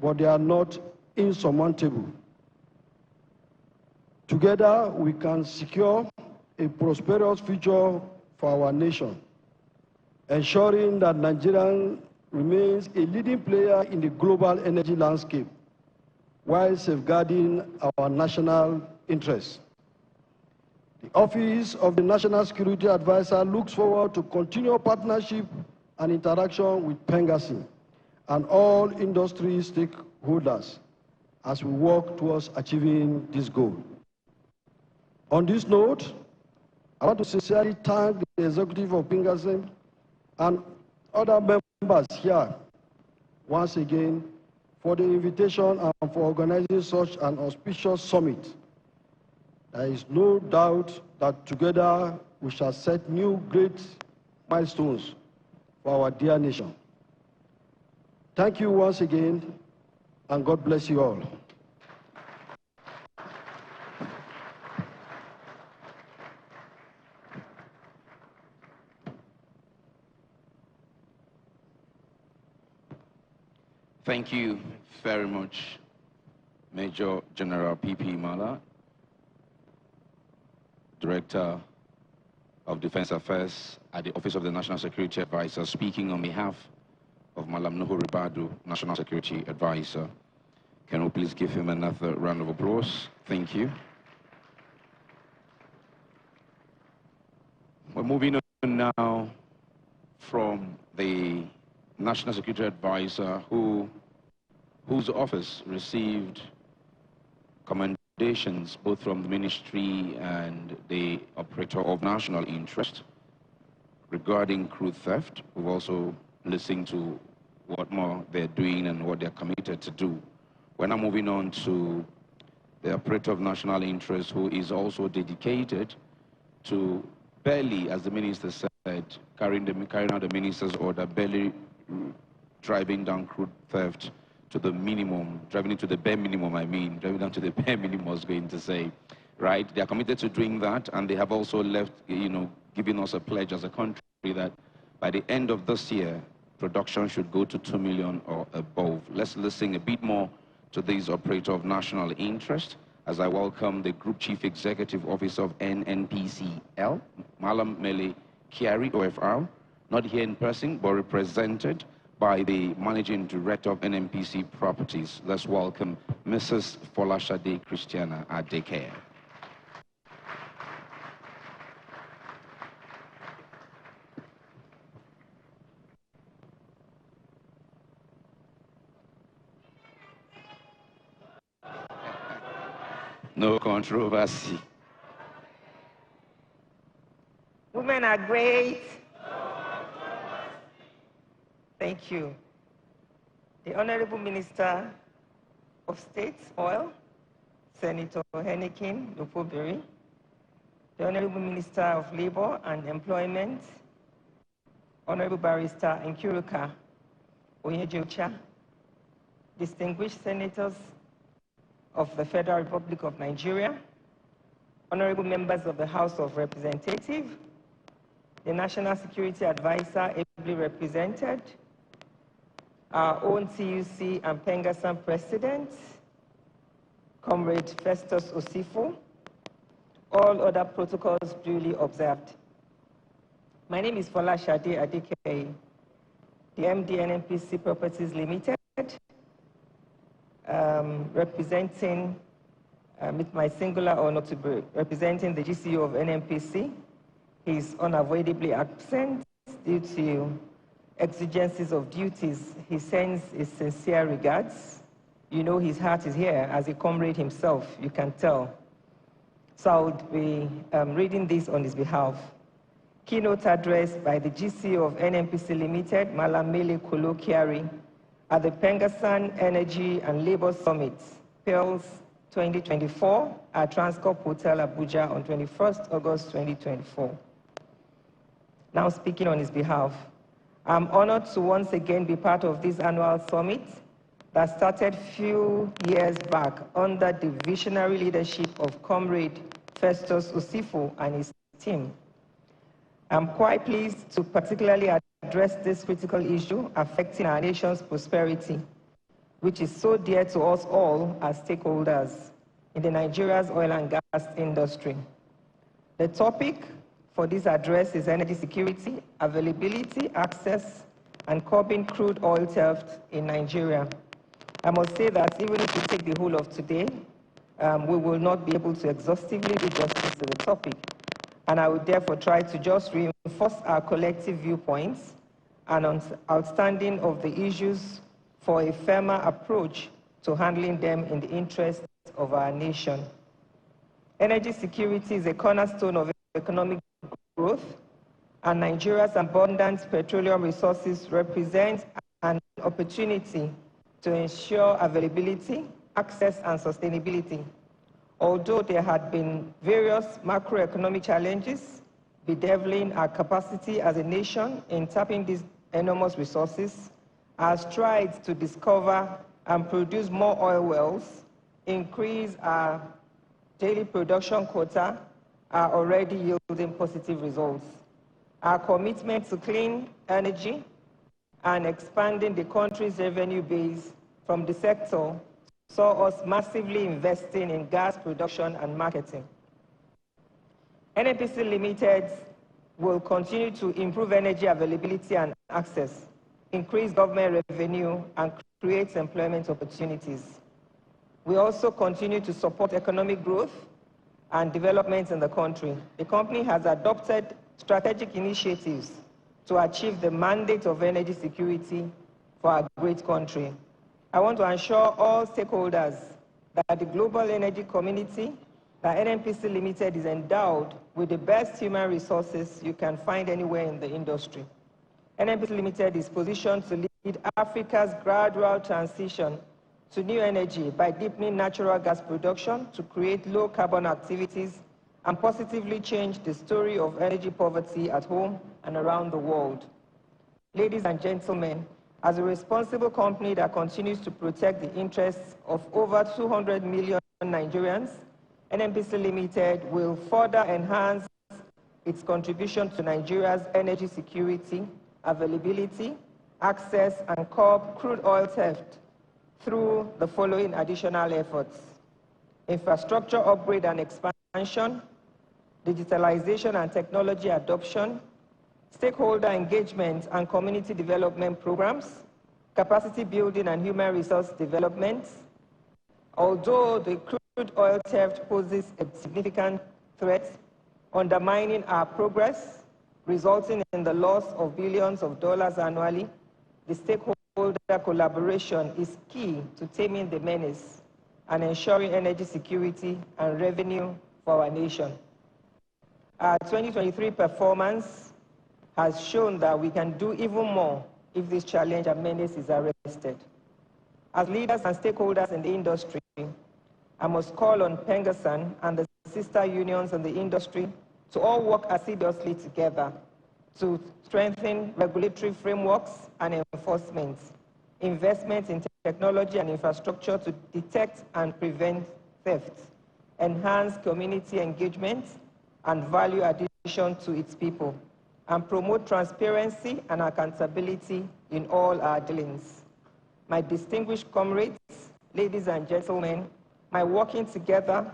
but they are not insurmountable. Together, we can secure a prosperous future for our nation, ensuring that Nigeria remains a leading player in the global energy landscape, while safeguarding our national interests. The Office of the National Security Advisor looks forward to continued partnership and interaction with PENGASSAN and all industry stakeholders as we work towards achieving this goal. On this note, I want to sincerely thank the executive of PENGASSAN and other members here once again for the invitation and for organizing such an auspicious summit. There is no doubt that together we shall set new great milestones for our dear nation. Thank you once again, and God bless you all. Thank you very much, Major General P.P. Mala, Director of Defense Affairs at the Office of the National Security Advisor, speaking on behalf of Malam Nuhu Ribadu, National Security Advisor. Can we please give him another round of applause? Thank you. We're moving on now from the National Security Advisor whose office received commendations both from the Ministry and the Operator of National Interest regarding crude theft. We've also listened to what more they're doing and what they're committed to do. We're now moving on to the Operator of National Interest, who is also dedicated to barely, as the Minister said, carrying out the Minister's order, barely driving down crude theft to the minimum, driving it to the bare minimum, driving down to the bare minimum, I was going to say, right? They are committed to doing that, and they have also left, giving us a pledge as a country that by the end of this year, production should go to 2 million or above. Let's listen a bit more to this Operator of National Interest as I welcome the Group Chief Executive Officer of NNPCL, Malam Mele Kiari, OFR, not here in person, but represented by the Managing Director of NNPC Properties. Let's welcome Mrs. Folashade Christiana Adeke. No controversy. Women are great. Thank you. The Honorable Minister of State, Oil, Senator Heineken, Lokpkobiri, the Honorable Minister of Labor and Employment, Honorable Barrister Nkiruka Onyejocha, distinguished senators of the Federal Republic of Nigeria, honorable members of the House of Representatives, the National Security Advisor ably represented, our own TUC and PENGASSAN President, Comrade Festus Osifo, all other protocols duly observed. My name is Folashade Adeke, the MD NNPC Properties Limited, representing, with my singular honor to be representing the GCO of NNPC. He is unavoidably absent due to exigencies of duties. He sends his sincere regards. You know his heart is here as a comrade himself, you can tell. So I would be reading this on his behalf. Keynote address by the GCO of NNPC Limited, Malam Mele Kiari, at the PENGASSAN Energy and Labor Summit, PELS 2024, at Transcorp Hotel Abuja on 21st August 2024. Now speaking on his behalf, I'm honored to once again be part of this annual summit that started few years back under the visionary leadership of Comrade Festus Osifo and his team. I'm quite pleased to particularly address this critical issue affecting our nation's prosperity, which is so dear to us all as stakeholders in the Nigeria's oil and gas industry. The topic for this address is energy security, availability, access, and curbing crude oil theft in Nigeria. I must say that even if we take the whole of today, we will not be able to exhaustively do justice to the topic. And I would therefore try to just reinforce our collective viewpoints and outstanding of the issues for a firmer approach to handling them in the interest of our nation. Energy security is a cornerstone of economic growth, and Nigeria's abundant petroleum resources represent an opportunity to ensure availability, access, and sustainability. Although there had been various macroeconomic challenges bedeviling our capacity as a nation in tapping these enormous resources, our strides to discover and produce more oil wells, increase our daily production quota, are already yielding positive results. Our commitment to clean energy and expanding the country's revenue base from the sector saw us massively investing in gas production and marketing. NNPC Limited will continue to improve energy availability and access, increase government revenue, and create employment opportunities. We also continue to support economic growth and development in the country. The company has adopted strategic initiatives to achieve the mandate of energy security for our great country. I want to assure all stakeholders that the global energy community, that NNPC Limited is endowed with the best human resources you can find anywhere in the industry. NNPC Limited is positioned to lead Africa's gradual transition to new energy by deepening natural gas production to create low-carbon activities and positively change the story of energy poverty at home and around the world. Ladies and gentlemen, as a responsible company that continues to protect the interests of over 200 million Nigerians, NNPC Limited will further enhance its contribution to Nigeria's energy security, availability, access, and curb crude oil theft through the following additional efforts: infrastructure upgrade and expansion, digitalization and technology adoption, stakeholder engagement and community development programs, capacity building and human resource development. Although the crude oil theft poses a significant threat, undermining our progress, resulting in the loss of billions of dollars annually, the stakeholder collaboration is key to taming the menace and ensuring energy security and revenue for our nation. Our 2023 performance has shown that we can do even more if this challenge and menace is arrested. As leaders and stakeholders in the industry, I must call on PENGASSAN and the sister unions in the industry to all work assiduously together to strengthen regulatory frameworks and enforcement, investment in technology and infrastructure to detect and prevent theft, enhance community engagement and value addition to its people, and promote transparency and accountability in all our dealings. My distinguished comrades, ladies and gentlemen, by working together,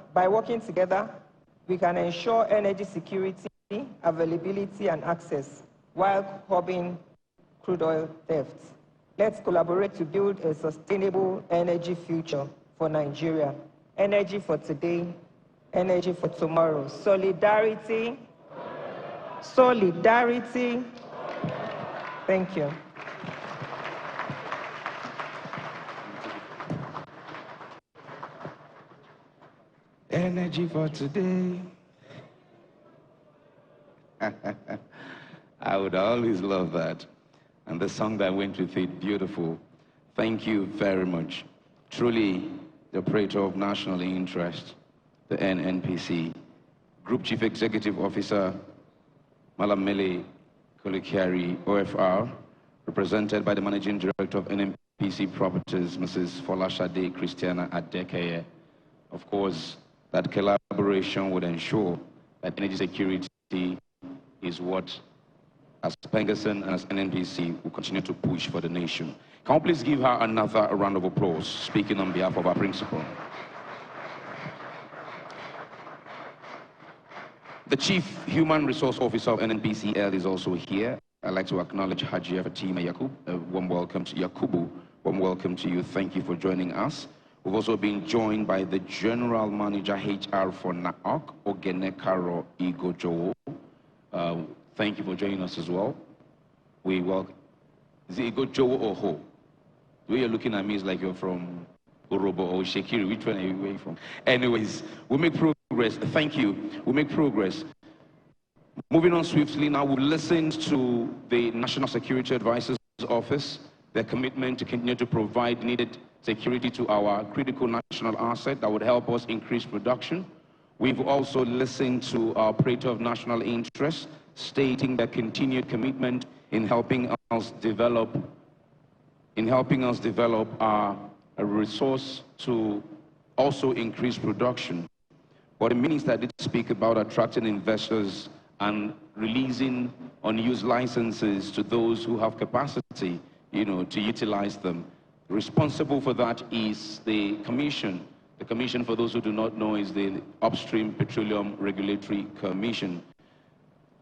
we can ensure energy security, availability, and access while curbing crude oil theft. Let's collaborate to build a sustainable energy future for Nigeria. Energy for today, energy for tomorrow. Solidarity. Solidarity. Thank you. Energy for today. I would always love that. And the song that went with it, beautiful. Thank you very much. Truly the operator of national interest, the NNPC. Group Chief Executive Officer, Malam Mele Kolikari, OFR, represented by the Managing Director of NNPC Properties, Mrs. Folashade Christiana Adekeye. Of course, that collaboration would ensure that energy security is what, as PENGASSAN and as NNPC, will continue to push for the nation. Can we please give her another round of applause, speaking on behalf of our principal. The Chief Human Resource Officer of NNPCL is also here. I'd like to acknowledge Haji Fatima Yakub. A warm welcome to Yakubu. Warm welcome to you. Thank you for joining us. We've also been joined by the General Manager HR for NAOC, Ogenekaro Igojowo. Thank you for joining us as well. We welcome. Is it Igojowo or Ho? The way you're looking at me is like you're from Orobo or Shekiri. Which one are you away from? Anyways, we'll make progress. Thank you. We'll make progress. Moving on swiftly now, we'll listen to the National Security Advisor's Office, their commitment to continue to provide needed security to our critical national asset that would help us increase production. We've also listened to our operator of national interest, stating their continued commitment in helping us develop our resource to also increase production. But it means that it speak about attracting investors and releasing unused licenses to those who have capacity to utilize them. Responsible for that is the Commission. The Commission, for those who do not know, is the Upstream Petroleum Regulatory Commission.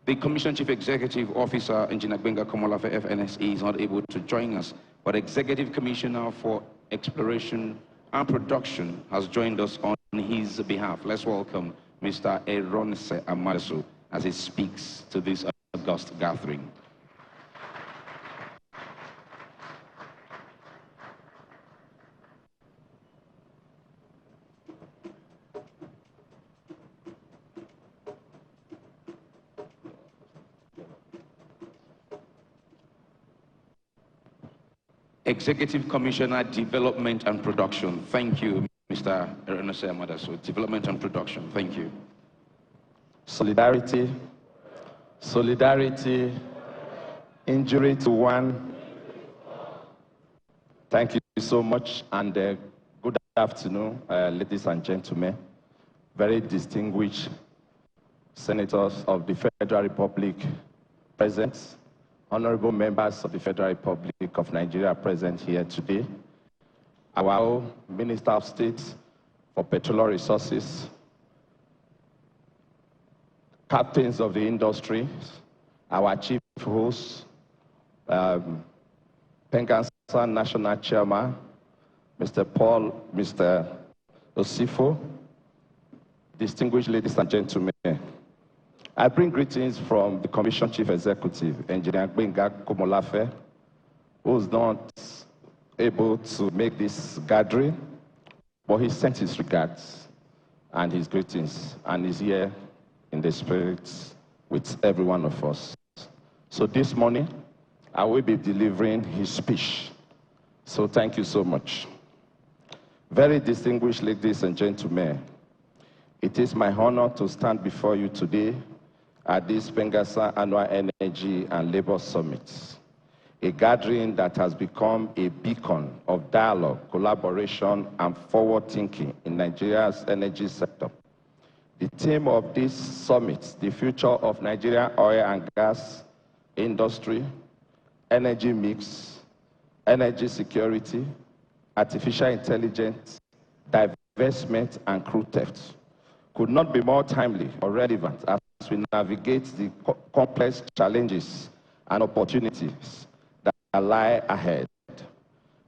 The Commission Chief Executive Officer, Engineer Gbenga Komolafe, FNSE, is not able to join us, but Executive Commissioner for Exploration and Production has joined us on his behalf. Let's welcome Mr. Eronse Amadasu as he speaks to this august gathering. Executive Commissioner, Development and Production. Thank you, Mr. Eronse Amadasu. Development and Production. Thank you. Solidarity, solidarity, injury to one. Thank you so much, and good afternoon, ladies and gentlemen, very distinguished senators of the Federal Republic present, honorable members of the Federal Republic of Nigeria present here today, our Minister of State for Petroleum Resources, captains of the industry, our chief host, PENGASSAN National Chairman, Mr. Paul, Mr. Osifo, distinguished ladies and gentlemen. I bring greetings from the Commission Chief Executive, Engineer Gbenga Komolafe, who is not able to make this gathering, but he sent his regards and his greetings, and is here in the spirit with every one of us. So this morning, I will be delivering his speech. So thank you so much. Very distinguished ladies and gentlemen, it is my honor to stand before you today at this PENGASSAN Annual Energy and Labor Summit, a gathering that has become a beacon of dialogue, collaboration, and forward thinking in Nigeria's energy sector. The theme of this summit, the future of Nigerian oil and gas industry, energy mix, energy security, artificial intelligence, divestment, and crew theft, could not be more timely or relevant as we navigate the complex challenges and opportunities that lie ahead.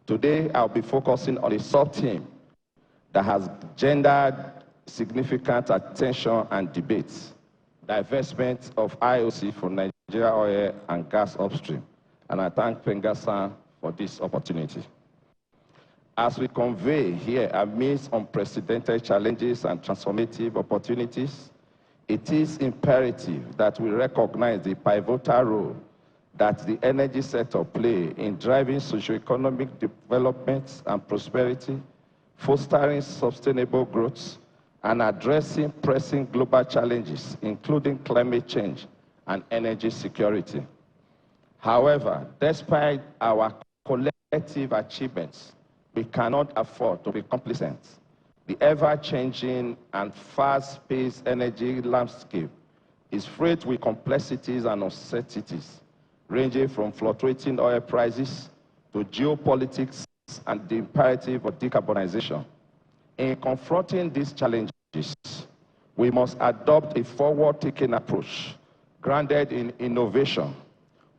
Today, I'll be focusing on a sub-theme that has gendered significant attention and debate: divestment of IOC for Nigeria oil and gas upstream. And I thank PENGASSAN for this opportunity. As we convey here amidst unprecedented challenges and transformative opportunities, it is imperative that we recognize the pivotal role that the energy sector plays in driving socioeconomic development and prosperity, fostering sustainable growth, and addressing pressing global challenges, including climate change and energy security. However, despite our collective achievements, we cannot afford to be complacent. The ever-changing and fast-paced energy landscape is fraught with complexities and uncertainties, ranging from fluctuating oil prices to geopolitics and the imperative of decarbonization. In confronting these challenges, we must adopt a forward-thinking approach grounded in innovation,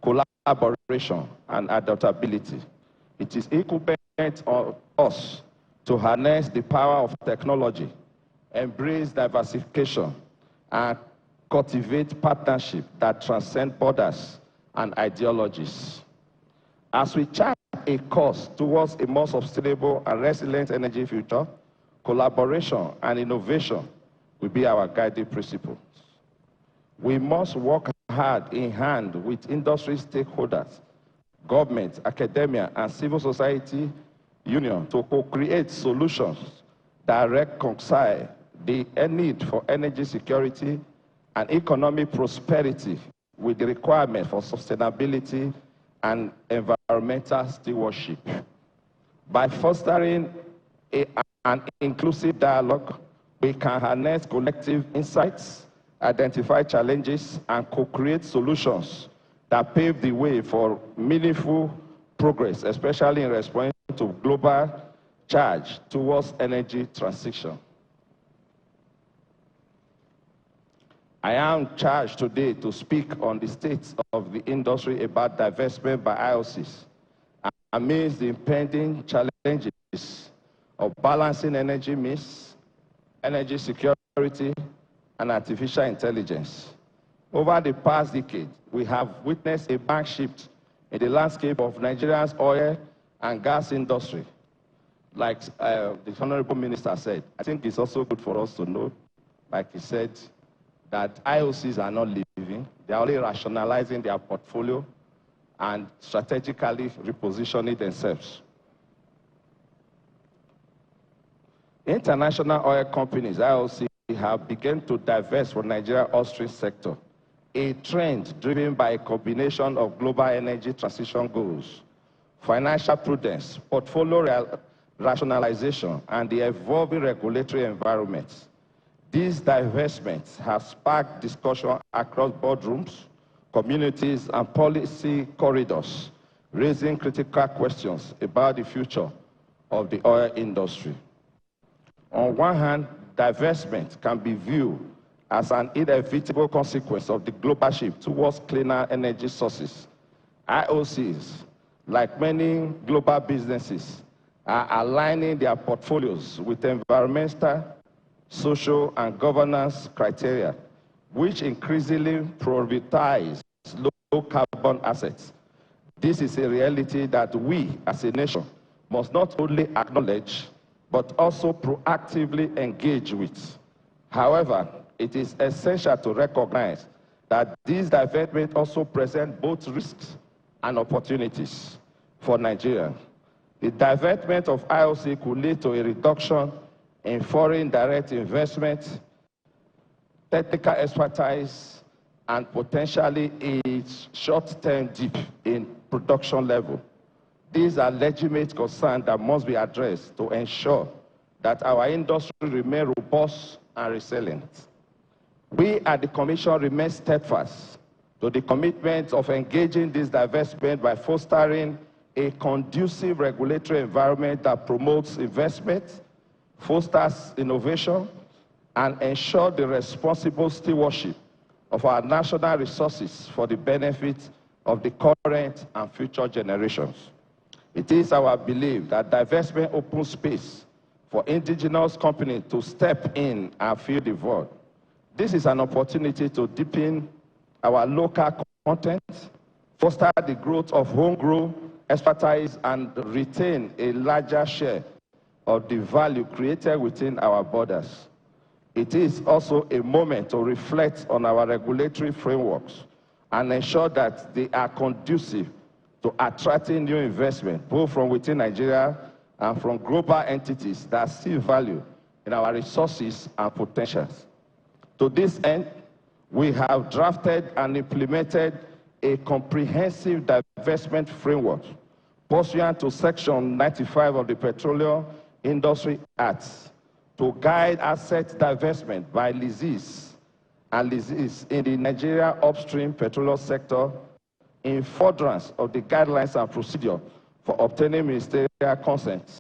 collaboration, and adaptability. It is incumbent on us to harness the power of technology, embrace diversification, and cultivate partnerships that transcend borders and ideologies. As we chart a course towards a more sustainable and resilient energy future, collaboration and innovation will be our guiding principles. We must work hand in hand with industry stakeholders, government, academia, and civil society union to co-create solutions that reconcile the need for energy security and economic prosperity with the requirement for sustainability and environmental stewardship. By fostering an inclusive dialogue, we can harness collective insights, identify challenges, and co-create solutions that pave the way for meaningful progress, especially in response to global charge towards energy transition. I am charged today to speak on the state of the industry about divestment by IOCs amidst the impending challenges of balancing energy mix, energy security, and artificial intelligence. Over the past decade, we have witnessed a marked shift in the landscape of Nigeria's oil and gas industry. Like the Honorable Minister said, I think it's also good for us to know, like he said, that IOCs are not leaving. They are only rationalizing their portfolio and strategically repositioning themselves. International oil companies, IOC, have begun to divest from Nigeria's upstream sector, a trend driven by a combination of global energy transition goals, financial prudence, portfolio rationalization, and the evolving regulatory environment. These divestments have sparked discussion across boardrooms, communities, and policy corridors, raising critical questions about the future of the oil industry. On one hand, divestment can be viewed as an inevitable consequence of the global shift towards cleaner energy sources. IOCs, like many global businesses, are aligning their portfolios with environmental, social, and governance criteria, which increasingly prioritize low-carbon assets. This is a reality that we, as a nation, must not only acknowledge, but also proactively engage with. However, it is essential to recognize that these divestments also present both risks and opportunities for Nigeria. The divestment of IOC could lead to a reduction in foreign direct investment, technical expertise, and potentially a short-term dip in production level. These are legitimate concerns that must be addressed to ensure that our industry remains robust and resilient. We at the Commission remain steadfast to the commitment of engaging this divestment by fostering a conducive regulatory environment that promotes investment, fosters innovation, and ensures the responsible stewardship of our national resources for the benefit of the current and future generations. It is our belief that divestment opens space for indigenous companies to step in and fill the void. This is an opportunity to deepen our local content, foster the growth of homegrown expertise, and retain a larger share of the value created within our borders. It is also a moment to reflect on our regulatory frameworks and ensure that they are conducive to attracting new investment, both from within Nigeria and from global entities that see value in our resources and potentials. To this end, we have drafted and implemented a comprehensive divestment framework pursuant to Section 95 of the Petroleum Industry Act to guide asset divestment by lessees and lessees in the Nigeria upstream petroleum sector in furtherance of the guidelines and procedure for obtaining ministerial consent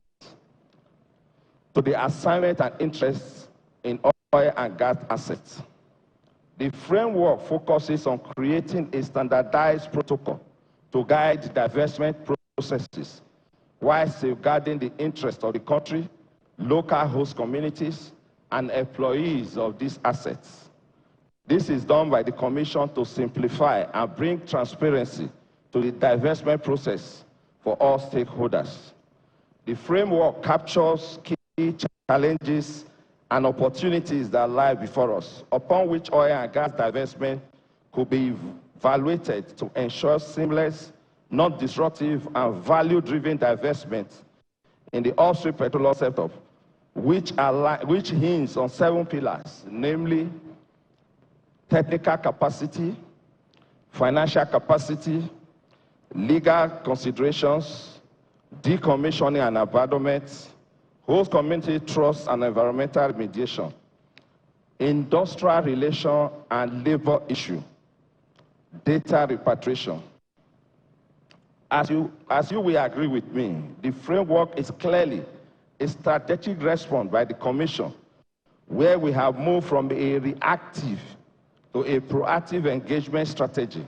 to the assignment and interest in oil and gas assets. The framework focuses on creating a standardized protocol to guide divestment processes while safeguarding the interests of the country, local host communities, and employees of these assets. This is done by the Commission to simplify and bring transparency to the divestment process for all stakeholders. The framework captures key challenges and opportunities that lie before us, upon which oil and gas divestment could be evaluated to ensure seamless, non-disruptive, and value-driven divestment in the upstream petroleum sector, which hinges on 7 pillars, namely technical capacity, financial capacity, legal considerations, decommissioning and abandonment, host community trust and environmental remediation, industrial relation and labor issue, data repatriation, As you will agree with me, the framework is clearly a strategic response by the Commission, where we have moved from a reactive to a proactive engagement strategy.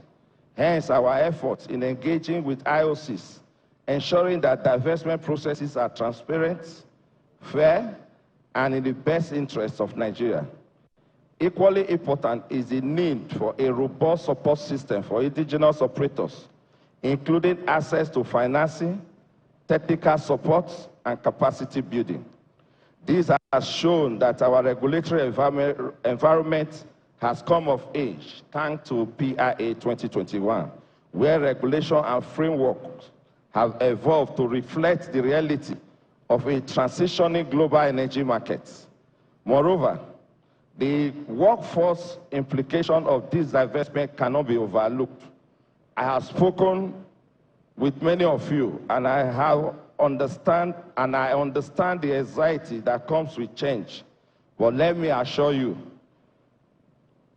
Hence, our efforts in engaging with IOCs, ensuring that divestment processes are transparent, fair, and in the best interests of Nigeria. Equally important is the need for a robust support system for indigenous operators, including access to financing, technical support, and capacity building. This has shown that our regulatory environment has come of age thanks to PIA 2021, where regulation and frameworks have evolved to reflect the reality of a transitioning global energy market. Moreover, the workforce implication of this divestment cannot be overlooked. I have spoken with many of you, and I understand the anxiety that comes with change. But let me assure you,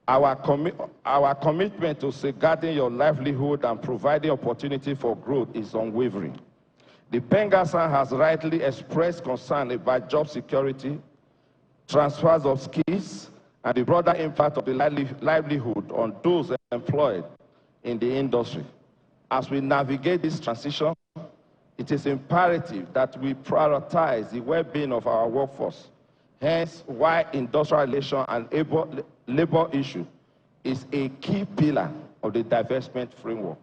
our commitment to safeguarding your livelihood and providing opportunity for growth is unwavering. The PENGASSAN has rightly expressed concern about job security, transfers of skills, and the broader impact of the livelihood on those employed in the industry. As we navigate this transition, it is imperative that we prioritize the well-being of our workforce. Hence, why industrial relations and labor issue is a key pillar of the divestment framework.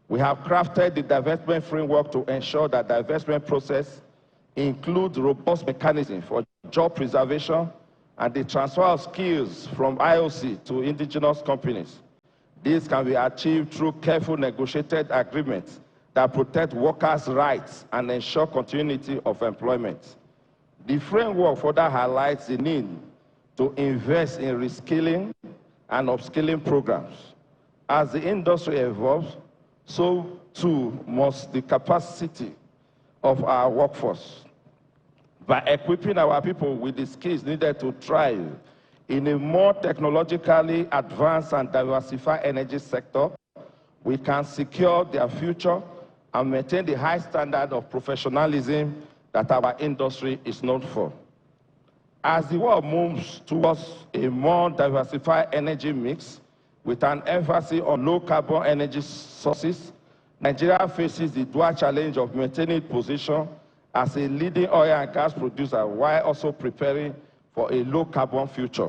We have crafted the divestment framework to ensure that divestment process includes robust mechanisms for job preservation and the transfer of skills from IOC to indigenous companies. This can be achieved through careful negotiated agreements that protect workers' rights and ensure continuity of employment. The framework further highlights the need to invest in reskilling and upskilling programs. As the industry evolves, so too must the capacity of our workforce. By equipping our people with the skills needed to thrive in a more technologically advanced and diversified energy sector, we can secure their future and maintain the high standard of professionalism that our industry is known for. As the world moves towards a more diversified energy mix with an emphasis on low-carbon energy sources, Nigeria faces the dual challenge of maintaining its position as a leading oil and gas producer while also preparing for a low-carbon future.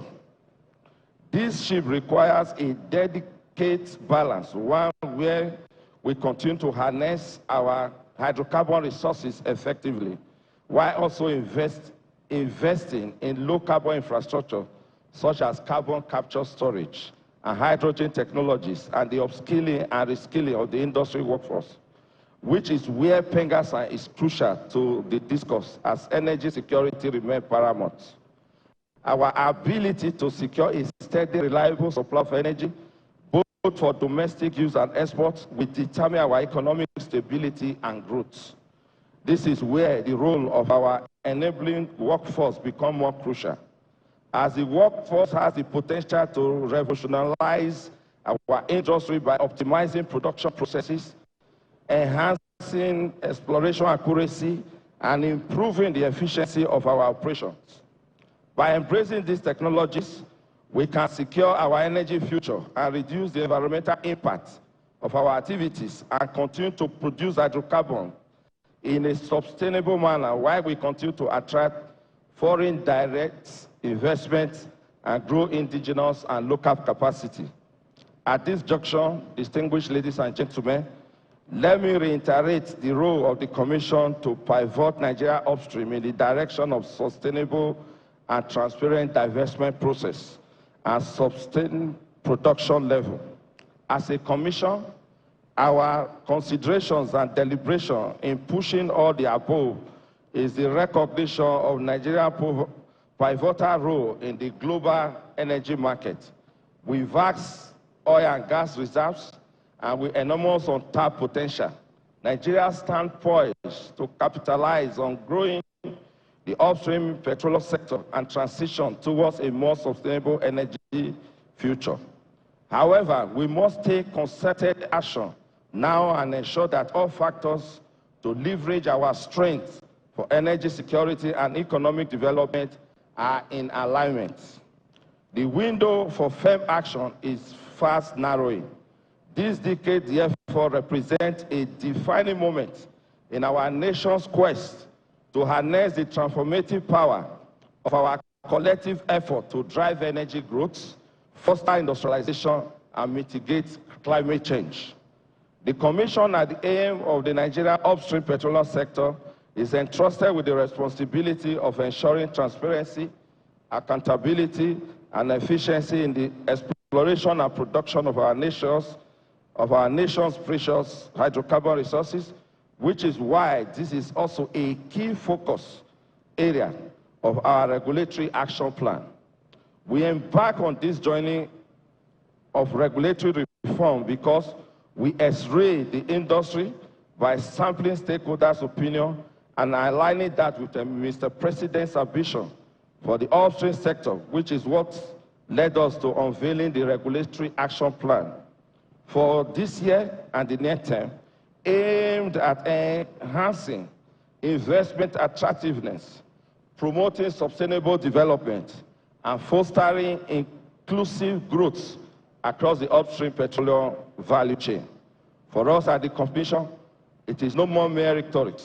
This shift requires a delicate balance, one where we continue to harness our hydrocarbon resources effectively, while also investing in low-carbon infrastructure, such as carbon capture storage and hydrogen technologies, and the upskilling and reskilling of the industry workforce, which is where PENGASSAN is crucial to the discourse as energy security remains paramount. Our ability to secure a steady, reliable supply of energy, both for domestic use and exports, will determine our economic stability and growth. This is where the role of our enabling workforce becomes more crucial, as the workforce has the potential to revolutionize our industry by optimizing production processes, enhancing exploration accuracy, and improving the efficiency of our operations. By embracing these technologies, we can secure our energy future and reduce the environmental impact of our activities and continue to produce hydrocarbon in a sustainable manner while we continue to attract foreign direct investment and grow indigenous and local capacity. At this junction, distinguished ladies and gentlemen, let me reiterate the role of the Commission to pivot Nigeria upstream in the direction of sustainable and transparent divestment process and sustained production level. As a Commission, our considerations and deliberation in pushing all the above is the recognition of Nigeria's pivotal role in the global energy market. With vast oil and gas reserves and with enormous untapped potential, Nigeria stands poised to capitalize on growing the upstream petroleum sector and transition towards a more sustainable energy future. However, we must take concerted action now and ensure that all factors to leverage our strength for energy security and economic development are in alignment. The window for firm action is fast narrowing. This decade, therefore, represents a defining moment in our nation's quest to harness the transformative power of our collective effort to drive energy growth, foster industrialization, and mitigate climate change. The Commission, at the aim of the Nigerian upstream petroleum sector, is entrusted with the responsibility of ensuring transparency, accountability, and efficiency in the exploration and production of our nation's precious hydrocarbon resources, which is why this is also a key focus area of our regulatory action plan. We embark on this journey of regulatory reform because we X-ray the industry by sampling stakeholders' opinion and aligning that with Mr. President's ambition for the upstream sector, which is what led us to unveiling the regulatory action plan for this year and the near term, aimed at enhancing investment attractiveness, promoting sustainable development, and fostering inclusive growth across the upstream petroleum value chain. For us at the Commission, it is no more mere rhetoric.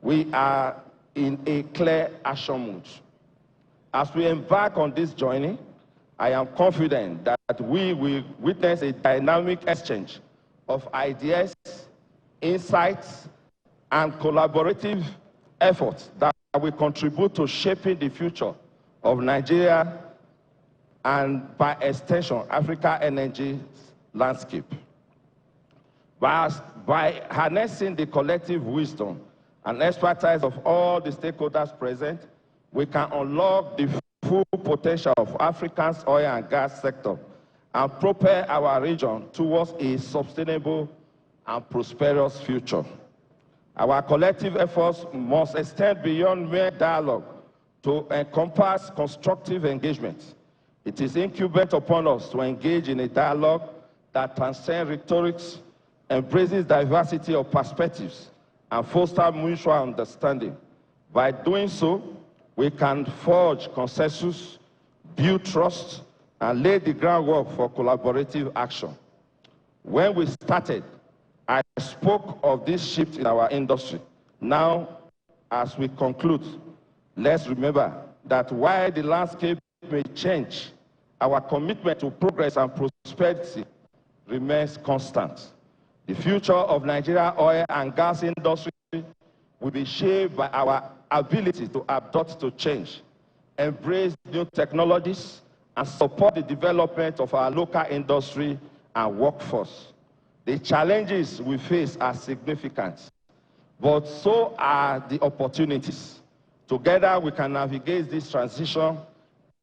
We are in a clear action mood. As we embark on this journey, I am confident that we will witness a dynamic exchange of ideas, insights, and collaborative efforts that will contribute to shaping the future of Nigeria and, by extension, Africa energy landscape. By harnessing the collective wisdom and expertise of all the stakeholders present, we can unlock the full potential of Africa's oil and gas sector and propel our region towards a sustainable and prosperous future. Our collective efforts must extend beyond mere dialogue to encompass constructive engagement. It is incumbent upon us to engage in a dialogue that transcends rhetoric, embraces diversity of perspectives, and fosters mutual understanding. By doing so, we can forge consensus, build trust, and lay the groundwork for collaborative action. When we started, I spoke of this shift in our industry. Now, as we conclude, let's remember that while the landscape may change, our commitment to progress and prosperity remains constant. The future of Nigeria's oil and gas industry will be shaped by our ability to adapt to change, embrace new technologies, and support the development of our local industry and workforce. The challenges we face are significant, but so are the opportunities. Together, we can navigate this transition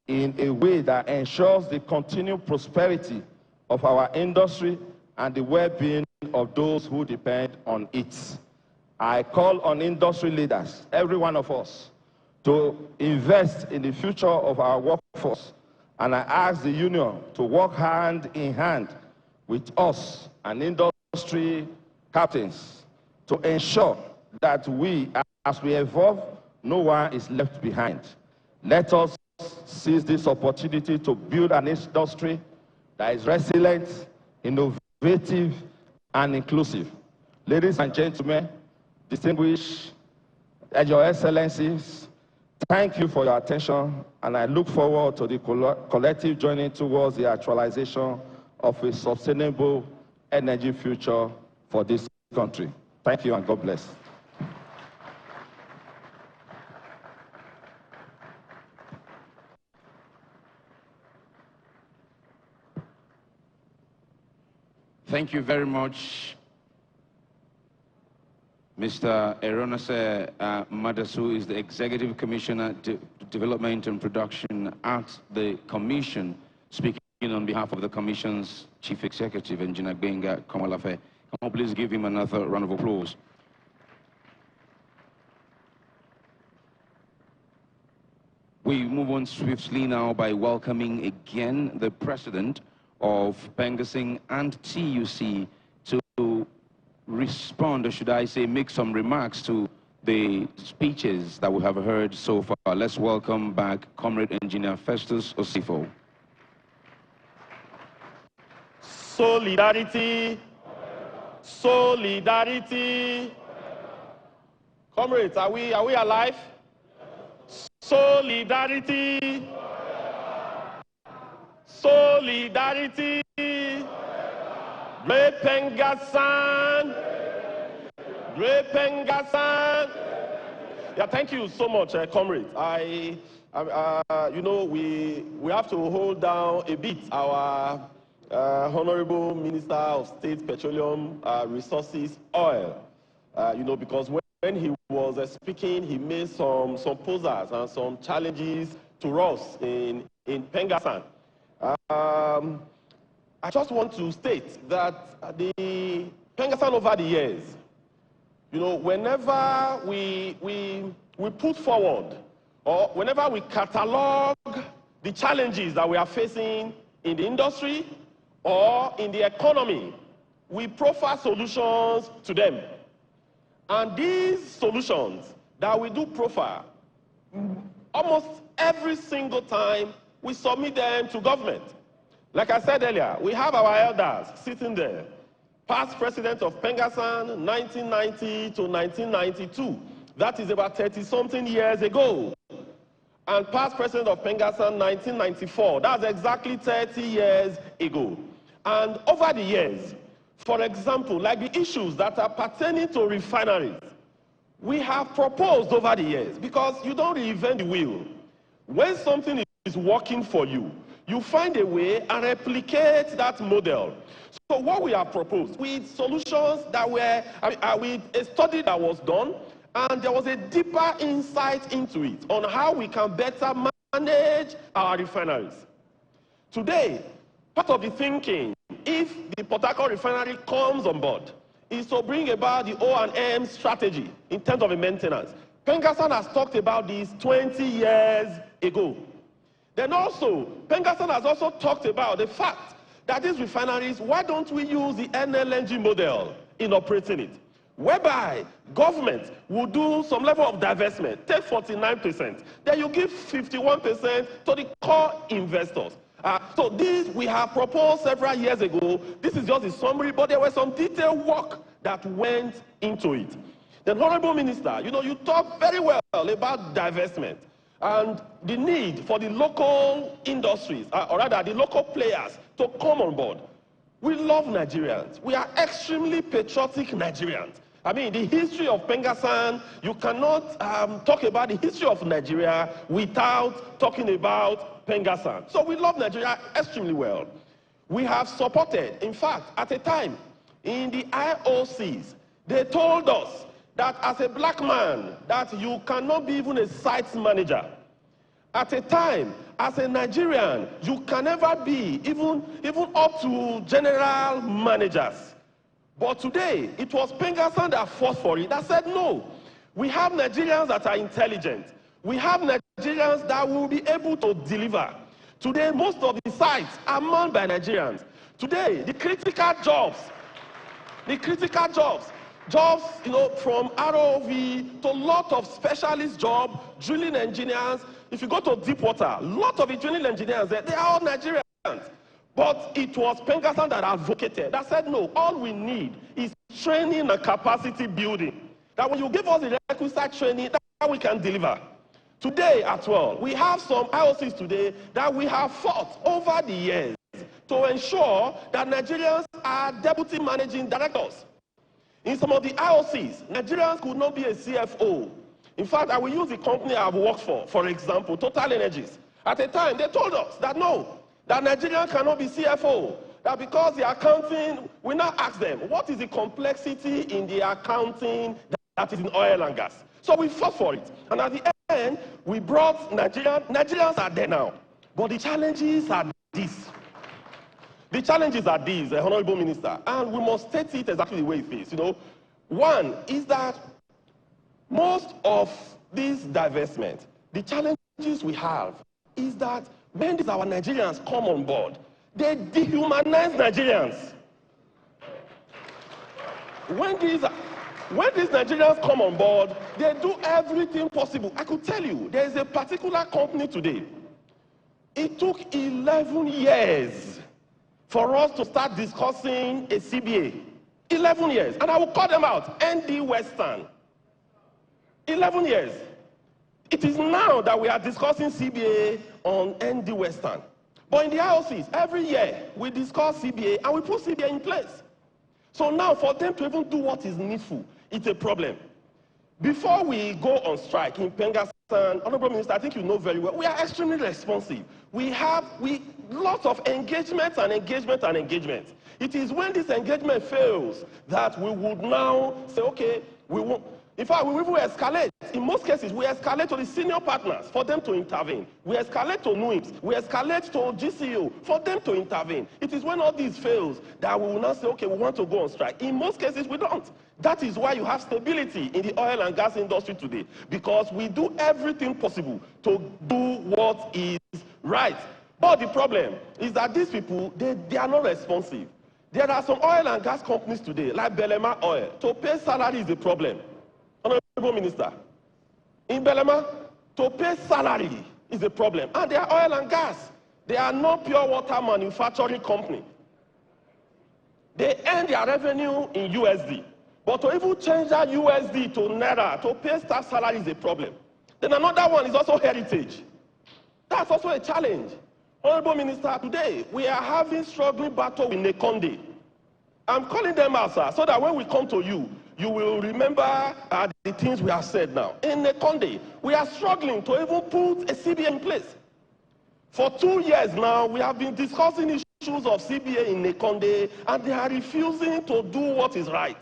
in a way that ensures the continued prosperity of our industry and the well-being of those who depend on it. I call on industry leaders, every one of us, to invest in the future of our workforce, and I ask the union to work hand in hand with us and industry captains to ensure that as we evolve, no one is left behind. Let us seize this opportunity to build an industry that is resilient, innovative, and inclusive. Ladies and gentlemen, distinguished Your Excellencies, thank you for your attention, and I look forward to the collective journey towards the actualization of a sustainable energy future for this country. Thank you, and God bless. Thank you very much, Mr. Eronase Madasu is the Executive Commissioner to Development and Production at the Commission, speaking on behalf of the Commission's Chief Executive, Engineer Gbenga Komolafe. Come on, please give him another round of applause. We move on swiftly now by welcoming again the President of PENGASSAN and TUC to respond, or should I say make some remarks to the speeches that we have heard so far. Let's welcome back Comrade Engineer Festus Osifo. Solidarity, solidarity. Comrades, are we alive? Solidarity, solidarity. Great PENGASSAN, great PENGASSAN. Yeah, thank you so much, comrades. You know, we have to hold down a bit our Honorable Minister of State Petroleum Resources Oil. You know, because when he was speaking, he made some posers and some challenges to us in PENGASSAN. I just want to state that the PENGASSAN over the years, you know, whenever we put forward or whenever we catalog the challenges that we are facing in the industry or in the economy, we proffer solutions to them. And these solutions that we do proffer, almost every single time we submit them to government. Like I said earlier, we have our elders sitting there. Past president of PENGASSAN, 1990 to 1992. That is about 30-something years ago. And past president of PENGASSAN, 1994. That's exactly 30 years ago. And over the years, for example, like the issues that are pertaining to refineries, we have proposed over the years, because you don't reinvent the wheel. When something is working for you, you find a way and replicate that model. So what we have proposed with solutions that were, with a study that was done, and there was a deeper insight into it on how we can better manage our refineries. Today, part of the thinking, if the Port Harcourt refinery comes on board, is to bring about the O&M strategy in terms of the maintenance. PENGASSAN has talked about this 20 years ago. Then also, PENGASSAN has also talked about the fact that these refineries, why don't we use the NLNG model in operating it? Whereby government will do some level of divestment, take 49%, then you give 51% to the core investors. So this we have proposed several years ago. This is just a summary, but there was some detailed work that went into it. The Honorable Minister, you know, you talk very well about divestment and the need for the local industries, or rather the local players, to come on board. We love Nigerians. We are extremely patriotic Nigerians. I mean, the history of PENGASSAN, you cannot talk about the history of Nigeria without talking about PENGASSAN. So we love Nigeria extremely well. We have supported, in fact, at a time, in the IOCs, they told us that as a black man, that you cannot be even a site manager. At a time, as a Nigerian, you can never be even up to general managers. But today, it was PENGASSAN that fought for it, that said, no, we have Nigerians that are intelligent. We have Nigerians that will be able to deliver. Today, most of the sites are manned by Nigerians. Today, the critical jobs, jobs, you know, from ROV to a lot of specialist jobs, drilling engineers. If you go to deep water, a lot of the drilling engineers there, they are all Nigerians. But it was PENGASSAN that advocated, that said, no, all we need is training and capacity building. That when you give us the requisite training, that we can deliver. Today as well, we have some IOCs today that we have fought over the years to ensure that Nigerians are deputy managing directors. In some of the IOCs, Nigerians could not be a CFO. In fact, I will use the company I've worked for example, Total Energies. At the time, they told us that no, that Nigerians cannot be CFO. That because the accounting, we now ask them, what is the complexity in the accounting that is in oil and gas? So we fought for it. And at the end, we brought Nigerians are there now. But the challenges are these. The challenges are these, Honorable Minister, and we must state it exactly the way it is. You know, one is that most of this divestment, the challenges we have is that when these our Nigerians come on board, they dehumanize Nigerians. when these Nigerians come on board, they do everything possible. I could tell you, there is a particular company today. It took 11 years for us to start discussing a CBA. 11 years. And I will call them out, ND Western. 11 years. It is now that we are discussing CBA on ND Western. But in the IOCs, every year we discuss CBA and we put CBA in place. So now for them to even do what is needful, it's a problem. Before we go on strike in PENGASSAN, Honorable Minister, I think you know very well, we are extremely responsive. We have lots of engagements and engagements and engagements. It is when this engagement fails that we would now say, okay, we won't. In fact, we will escalate. In most cases, we escalate to the senior partners for them to intervene. We escalate to NUIPS. We escalate to GCO for them to intervene. It is when all this fails that we will now say, okay, we want to go on strike. In most cases, we don't. That is why you have stability in the oil and gas industry today, because we do everything possible to do what is right. But the problem is that these people, they are not responsive. There are some oil and gas companies today, like Belema Oil. To pay salary is a problem. Honorable Minister, in Belema, to pay salary is a problem. And they are oil and gas. They are not pure water manufacturing company. They earn their revenue in USD. But to even change that USD to Naira, to pay staff salary is a problem. Then another one is also heritage. That's also a challenge. Honorable Minister, today we are having struggling battle with Nekonde. I'm calling them out, sir, so that when we come to you, you will remember the things we have said now. In Nekonde, we are struggling to even put a CBA in place. For 2 years now, we have been discussing issues of CBA in Nekonde, and they are refusing to do what is right.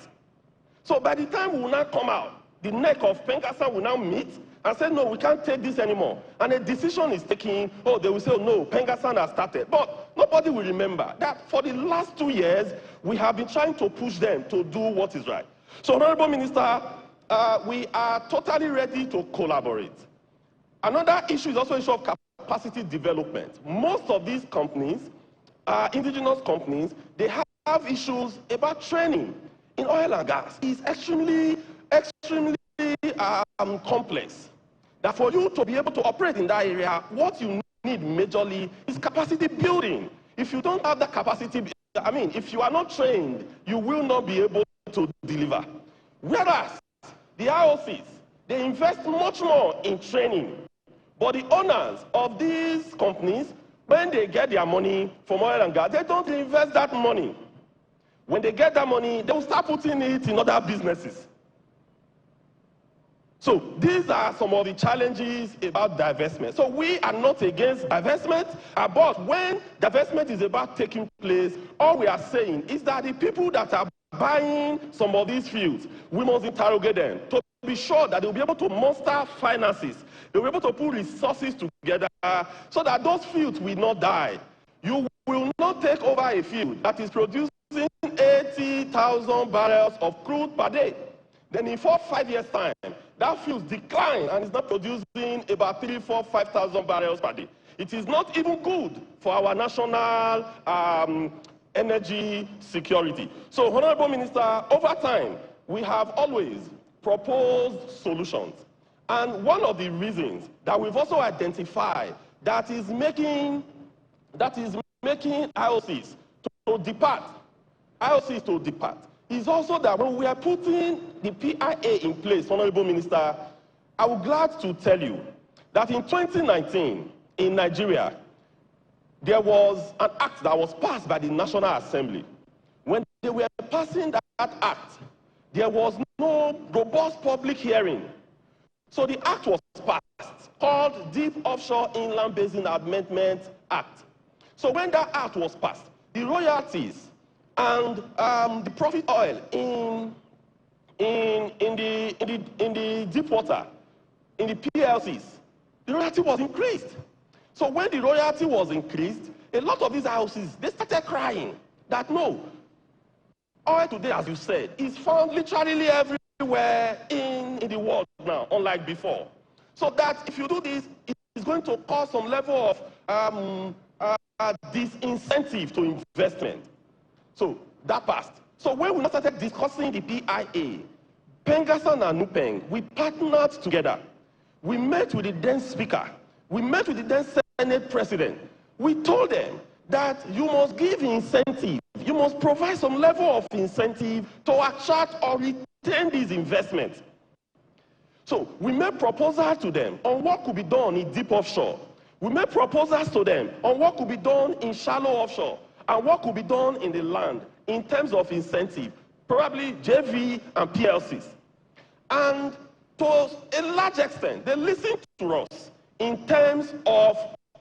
So by the time we will now come out, the neck of PENGASSAN will now meet and say, no, we can't take this anymore. And a decision is taken. Oh, they will say, oh, no, PENGASSAN has started. But nobody will remember that for the last 2 years, we have been trying to push them to do what is right. So, Honorable Minister, we are totally ready to collaborate. Another issue is also an issue of capacity development. Most of these companies, indigenous companies, they have issues about training in oil and gas. It's extremely complex. That for you to be able to operate in that area, what you need majorly is capacity building. If you don't have that capacity, if you are not trained, you will not be able to deliver. Whereas the IOCs, they invest much more in training. But the owners of these companies, when they get their money from oil and gas, they don't invest that money. When they get that money, they will start putting it in other businesses. So these are some of the challenges about divestment. So we are not against divestment, but when divestment is about taking place, all we are saying is that the people that are buying some of these fields, we must interrogate them to be sure that they'll be able to muster finances. They'll be able to put resources together so that those fields will not die. You will not take over a field that is producing 80,000 barrels of crude per day. Then in 4 or 5 years' time, that field declines and is not producing about 3,000, 4,000, 5,000 barrels per day. It is not even good for our national energy security. So, Honorable Minister, over time, we have always proposed solutions. And one of the reasons that we've also identified that is making IOCs to depart, is also that when we are putting the PIA in place, Honorable Minister, I would glad to tell you that in 2019, in Nigeria, there was an act that was passed by the National Assembly. When they were passing that act, there was no robust public hearing. So the act was passed, called Deep Offshore Inland Basin Amendment Act. So when that act was passed, the royalties and the profit oil in the deep water, in the PLCs, the royalty was increased. So when the royalty was increased, a lot of these houses, they started crying that no, oil today, as you said, is found literally everywhere in the world now, unlike before. So that if you do this, it's going to cause some level of disincentive to investment. So that passed. So when we started discussing the PIA, PENGASSAN and NUPENG, we partnered together. We met with the then speaker. We met with the then Senate president. We told them that you must give incentive. You must provide some level of incentive to attract or retain these investments. So we made proposals to them on what could be done in deep offshore. We made proposals to them on what could be done in shallow offshore and what could be done in the land in terms of incentive, probably JV and PLCs. And to a large extent, they listened to us in terms of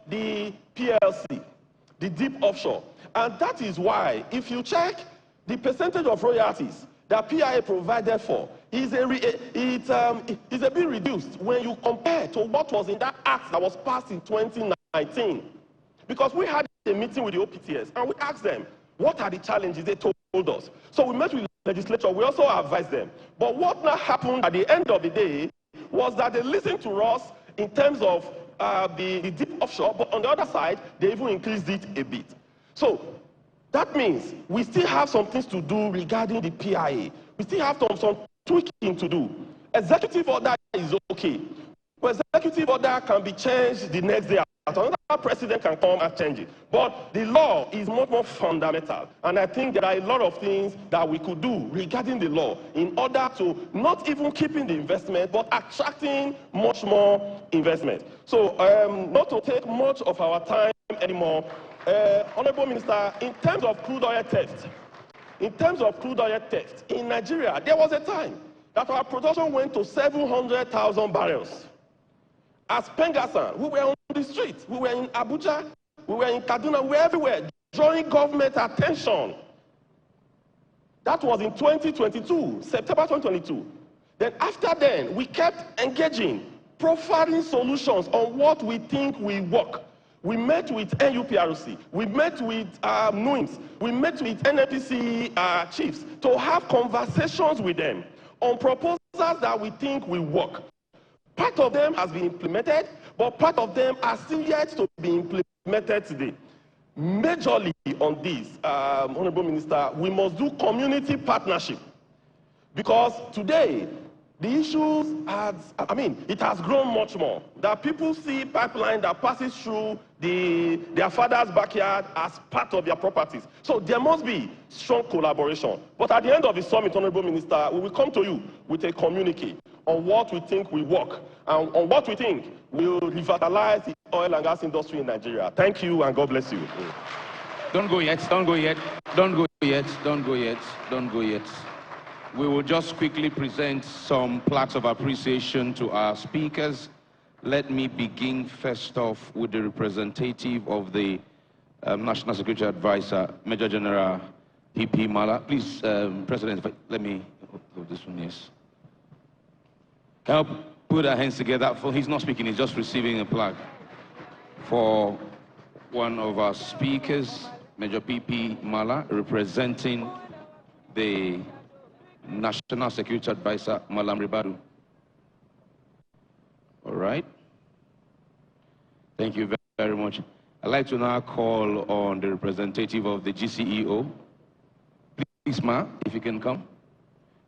the PLC, the deep offshore. And that is why, if you check the percentage of royalties that PIA provided for, is a bit reduced when you compare to what was in that act that was passed in 2019. Because we had a meeting with the OPTS and we asked them, what are the challenges? They told us. So we met with the legislature, we also advised them. But what now happened at the end of the day was that they listened to us in terms of the deep offshore, but on the other side, they even increased it a bit. So that means we still have some things to do regarding the PIA. We still have some tweaking to do. Executive order is okay, but executive order can be changed the next day. Another president can come and change it. But the law is much more fundamental. And I think there are a lot of things that we could do regarding the law in order to not even keeping the investment, but attracting much more investment. So not to take much of our time anymore, Honorable Minister, in terms of crude oil theft, in Nigeria, there was a time that our production went to 700,000 barrels. As PENGASSAN, we were on the streets, we were in Abuja, we were in Kaduna, we were everywhere, drawing government attention. That was in 2022, September 2022. Then after then, we kept engaging, profiling solutions on what we think will work. We met with NUPRC, we met with NUIMS, we met with NNPC chiefs to have conversations with them on proposals that we think will work. Part of them has been implemented, but part of them are still yet to be implemented today. Majorly on this, Honorable Minister, we must do community partnership. Because today, the issues it has grown much more. That people see pipeline that passes through their father's backyard as part of their properties. So there must be strong collaboration. But at the end of the summit, Honorable Minister, we will come to you with a communique on what we think will work and on what we think will revitalize the oil and gas industry in Nigeria. Thank you and God bless you. Don't go yet, don't go yet, don't go yet, don't go yet, don't go yet. We will just quickly present some plaques of appreciation to our speakers. Let me begin first off with the representative of the National Security Advisor, Major General P.P. Mala. Please, President, let me hold this one, yes. Help put our hands together. He's not speaking, he's just receiving a plaque for one of our speakers, Major P.P. Mala, representing the National Security Advisor, Malam Ribadu. All right. Thank you very much. I'd like to now call on the representative of the GCEO. Please, ma, if you can come.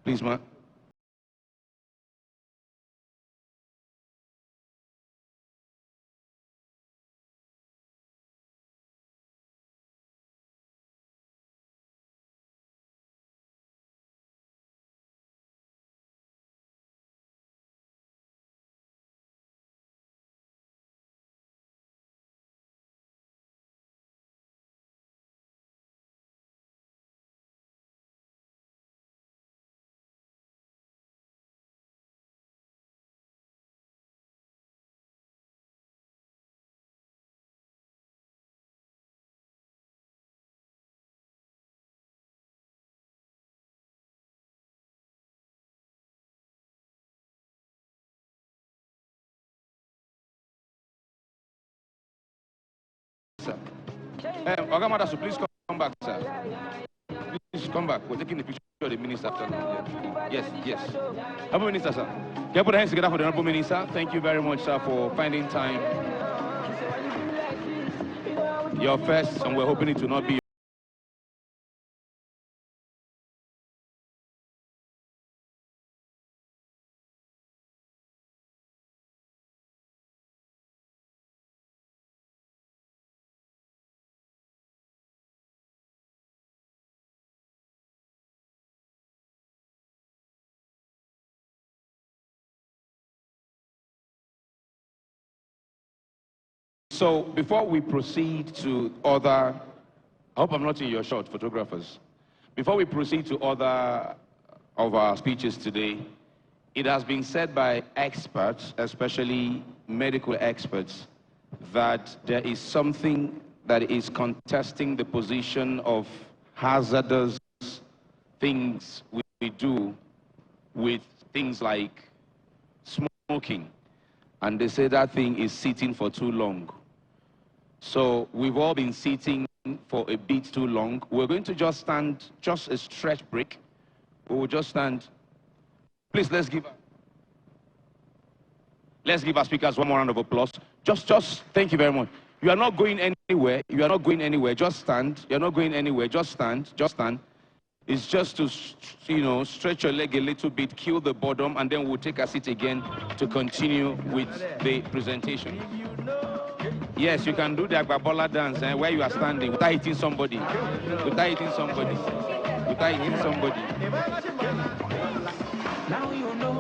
Please, ma. Ogamadasu, please come back, sir. Please come back. We're taking the picture of the minister after now. Yes, yes. Honorable Minister, sir. Can you put your hands together for the Honorable Minister? Thank you very much, sir, for finding time. You're first, and we're hoping it will not be So before we proceed to other, I hope I'm not in your shot, photographers. Before we proceed to other of our speeches today, it has been said by experts, especially medical experts, that there is something that is contesting the position of hazardous things we do with things like smoking. And they say that thing is sitting for too long. So we've all been sitting for a bit too long. We're going to just stand, just a stretch break. We will just stand. Please, let's give our speakers one more round of applause. Just, thank you very much. You are not going anywhere. You are not going anywhere. Just stand. You're not going anywhere. Just stand. Just stand. It's just to, you know, stretch your leg a little bit, kill the boredom, and then we'll take a seat again to continue with the presentation. Yes, you can do the Agbabola dance where you are standing without hitting somebody. Without hitting somebody. Without hitting somebody.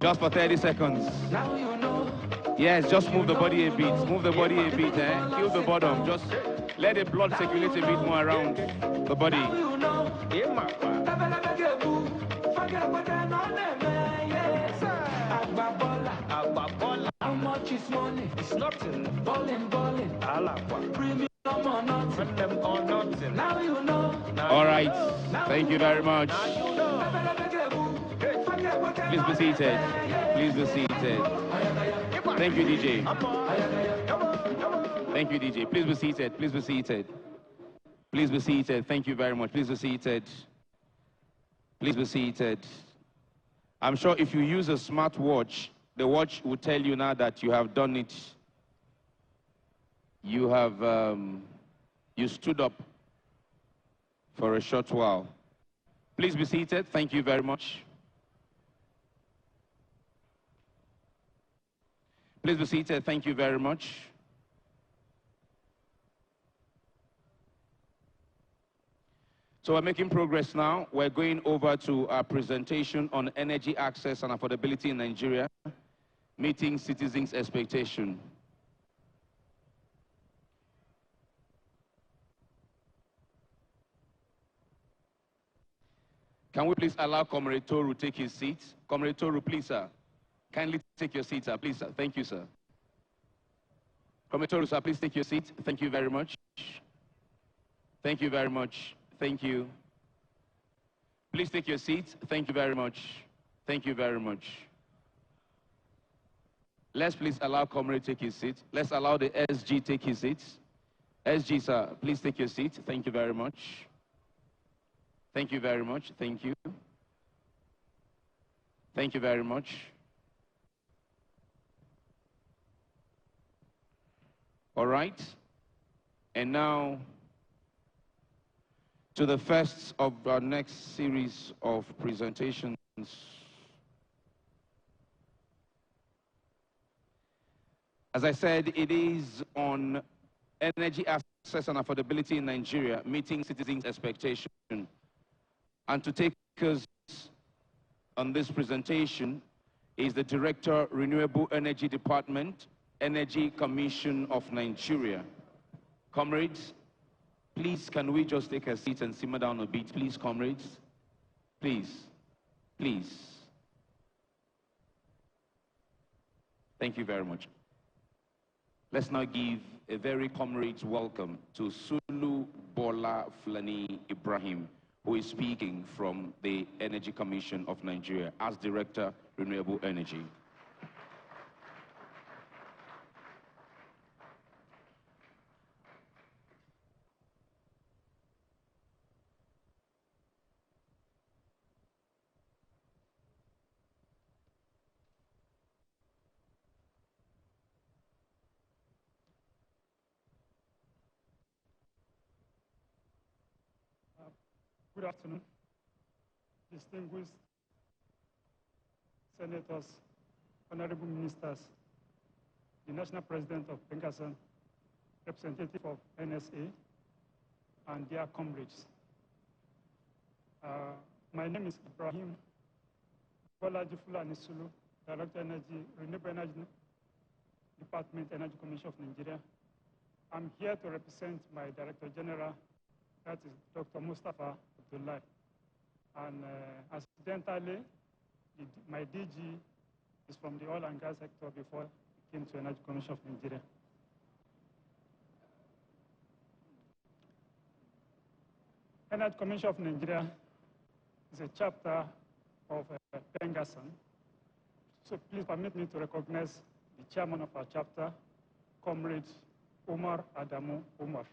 Just for 30 seconds. Yes, just move the body a bit. Move the body a bit. Kill the bottom. Just let the blood circulate a bit more around the body. How much is money? It's nothing. Balling. Premium or nothing. Now you know. All right. Thank you very much. Please be seated. Please be seated. Thank you, DJ. Thank you, DJ. Please be seated. Please be seated. Please be seated. Thank you very much. Please be seated. Please be seated. I'm sure if you use a smartwatch, the watch will tell you now that you have done it. You have, you stood up for a short while. Please be seated. Thank you very much. Please be seated. Thank you very much. So we're making progress now. We're going over to our presentation on energy access and affordability in Nigeria, meeting citizens' expectation. Can we please allow Comrade Toru take his seat? Comrade Toru, please, sir. Kindly take your seat, sir. Please, sir. Thank you, sir. Comrade Toru, sir, please take your seat. Thank you very much. Thank you very much. Thank you. Please take your seat. Thank you very much. Thank you very much. Let's please allow Comrade take his seat. Let's allow the SG take his seat. SG, sir, please take your seat. Thank you very much. Thank you very much. Thank you. Thank you very much. All right. And now, to the first of our next series of presentations. As I said, it is on energy access and affordability in Nigeria, meeting citizens' expectation. And to take us on this presentation is the Director, Renewable Energy Department, Energy Commission of Nigeria. Comrades, please, can we just take a seat and simmer down a bit, please, comrades? Please, please. Thank you very much. Let's now give a very comrades welcome to Sulu Bola Fulani Ibrahim, who is speaking from the Energy Commission of Nigeria as Director, Renewable Energy. Good afternoon, distinguished senators, honorable ministers, the national president of PENGASSAN, representative of NSA, and dear comrades. My name is Ibrahim Bolaji Fulani Sulu, Director Energy, Renewable Energy Department, Energy Commission of Nigeria. I'm here to represent my Director General, that is Dr. Mustafa Abdullah. And accidentally, my DG is from the oil and gas sector before he came to Energy Commission of Nigeria. Energy Commission of Nigeria is a chapter of PENGASSAN. So please permit me to recognize the chairman of our chapter, Comrade Umar Adamu Umar.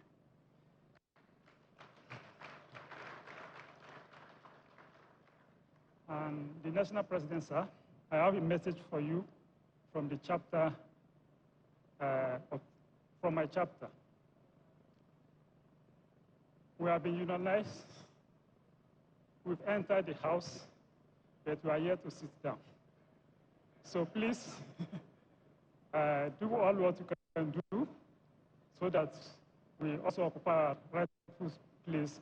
And the national president, sir, I have a message for you from the chapter, from my chapter. We have been unionized. We've entered the house, but we are here to sit down. So please do all what you can do so that we also occupy our rightful place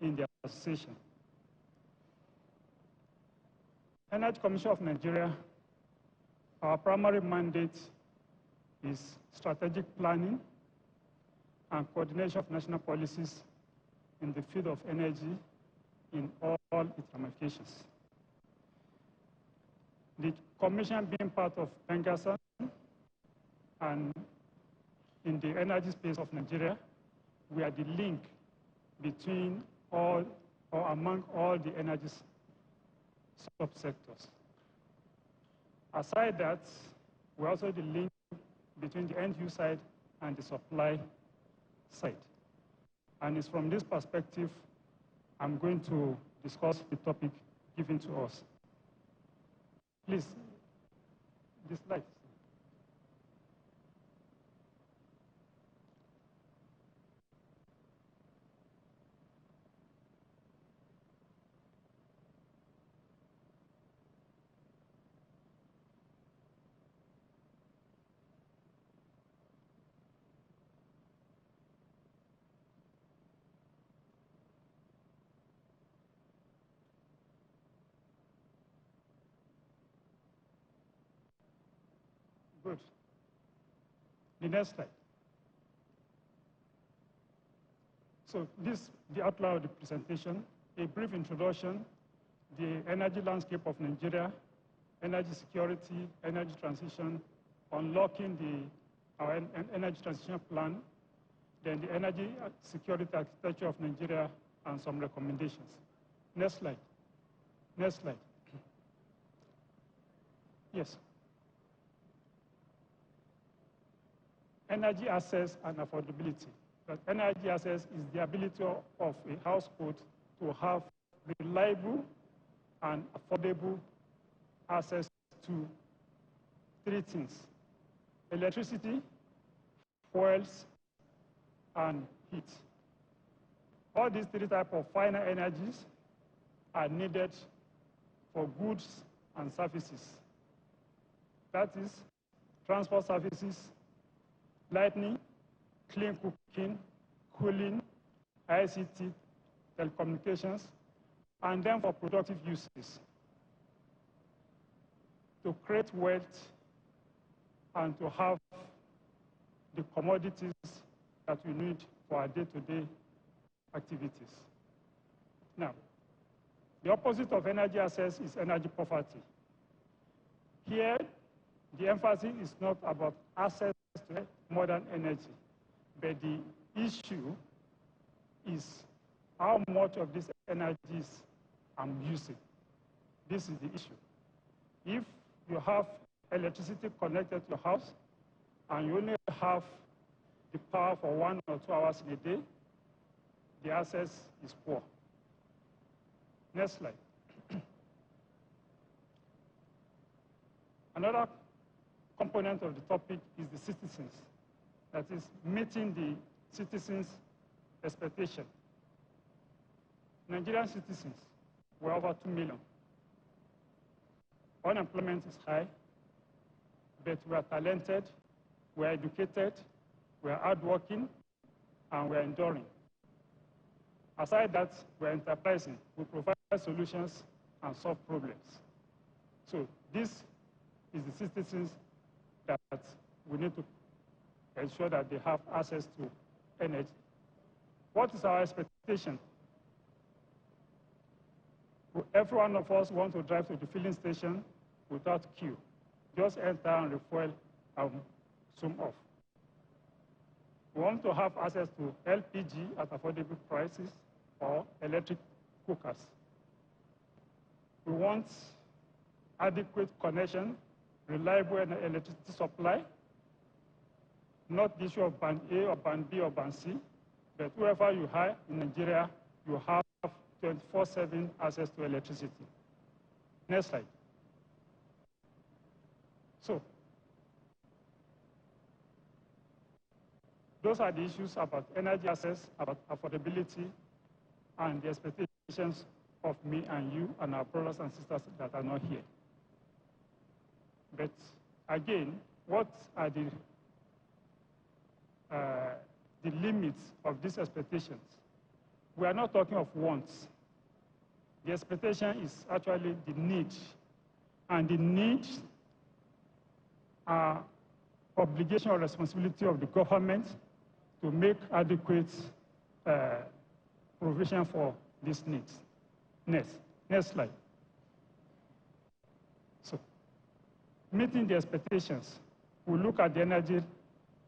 in the association. Energy Commission of Nigeria, our primary mandate is strategic planning and coordination of national policies in the field of energy in all its ramifications. The Commission being part of PENGASSAN and in the energy space of Nigeria, we are the link between all or among all the energy subsectors. Aside that, we're also the link between the end-use side and the supply side. And it's from this perspective I'm going to discuss the topic given to us. Please, this slide. Good. The next slide. So this, the outline of the presentation, a brief introduction, the energy landscape of Nigeria, energy security, energy transition, unlocking our energy transition plan, then the energy security architecture of Nigeria, and some recommendations. Next slide. Next slide. Yes. Energy access and affordability. But energy access is the ability of a household to have reliable and affordable access to three things: electricity, fuels, and heat. All these three types of final energies are needed for goods and services. That is, transport services, lighting, clean cooking, cooling, ICT, telecommunications, and then for productive uses, to create wealth and to have the commodities that we need for our day-to-day activities. Now, the opposite of energy access is energy poverty. Here, the emphasis is not about access to modern energy, but the issue is how much of these energies I'm using. This is the issue. If you have electricity connected to your house and you only have the power for 1 or 2 hours in a day, the access is poor. Next slide. Another component of the topic is the citizens. That is, meeting the citizens' expectation. Nigerian citizens were over 2 million. Unemployment is high, but we are talented, we are educated, we are hardworking, and we are enduring. Aside that, we are enterprising. We provide solutions and solve problems. So this is the citizens that we need to ensure that they have access to energy. What is our expectation? Every one of us wants to drive to the filling station without queue. Just enter and refuel and zoom off. We want to have access to LPG at affordable prices or electric cookers. We want adequate connection, reliable electricity supply, not the issue of band A or band B or band C, but whoever you hire in Nigeria, you have 24/7 access to electricity. Next slide. So, those are the issues about energy access, about affordability, and the expectations of me and you and our brothers and sisters that are not here. But again, what are the limits of these expectations? We are not talking of wants. The expectation is actually the need. And the needs are obligation or responsibility of the government to make adequate provision for these needs. Next slide. So, meeting the expectations, we look at the energy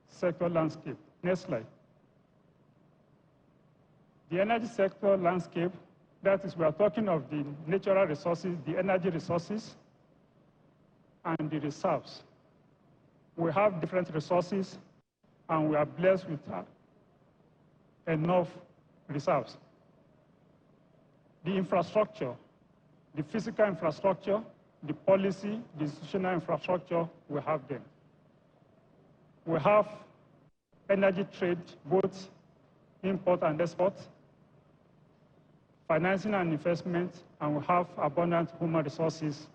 sector landscape. Next slide. The energy sector landscape, that is, we are talking of the natural resources, the energy resources, and the reserves. We have different resources, and we are blessed with enough reserves. The infrastructure, the physical infrastructure, the policy, the institutional infrastructure, we have them. We have energy trade, both import and export, financing and investment, and we have abundant human resources.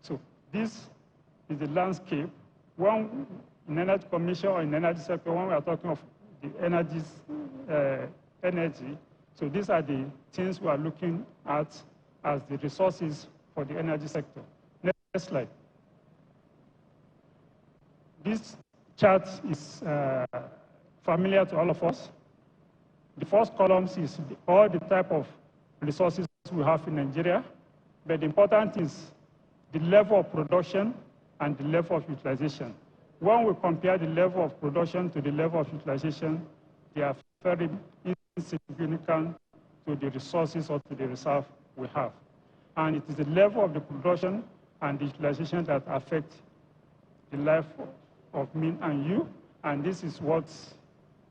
So this is the landscape. When in energy commission or in energy sector, when we are talking of the energy, so these are the things we are looking at as the resources for the energy sector. Next slide. This chart is familiar to all of us. The first column is all the type of resources we have in Nigeria, but the important is the level of production and the level of utilization. When we compare the level of production to the level of utilization, they are very insignificant to the resources or to the reserve we have. And it is the level of the production and the utilization that affect the life of me and you, and this is what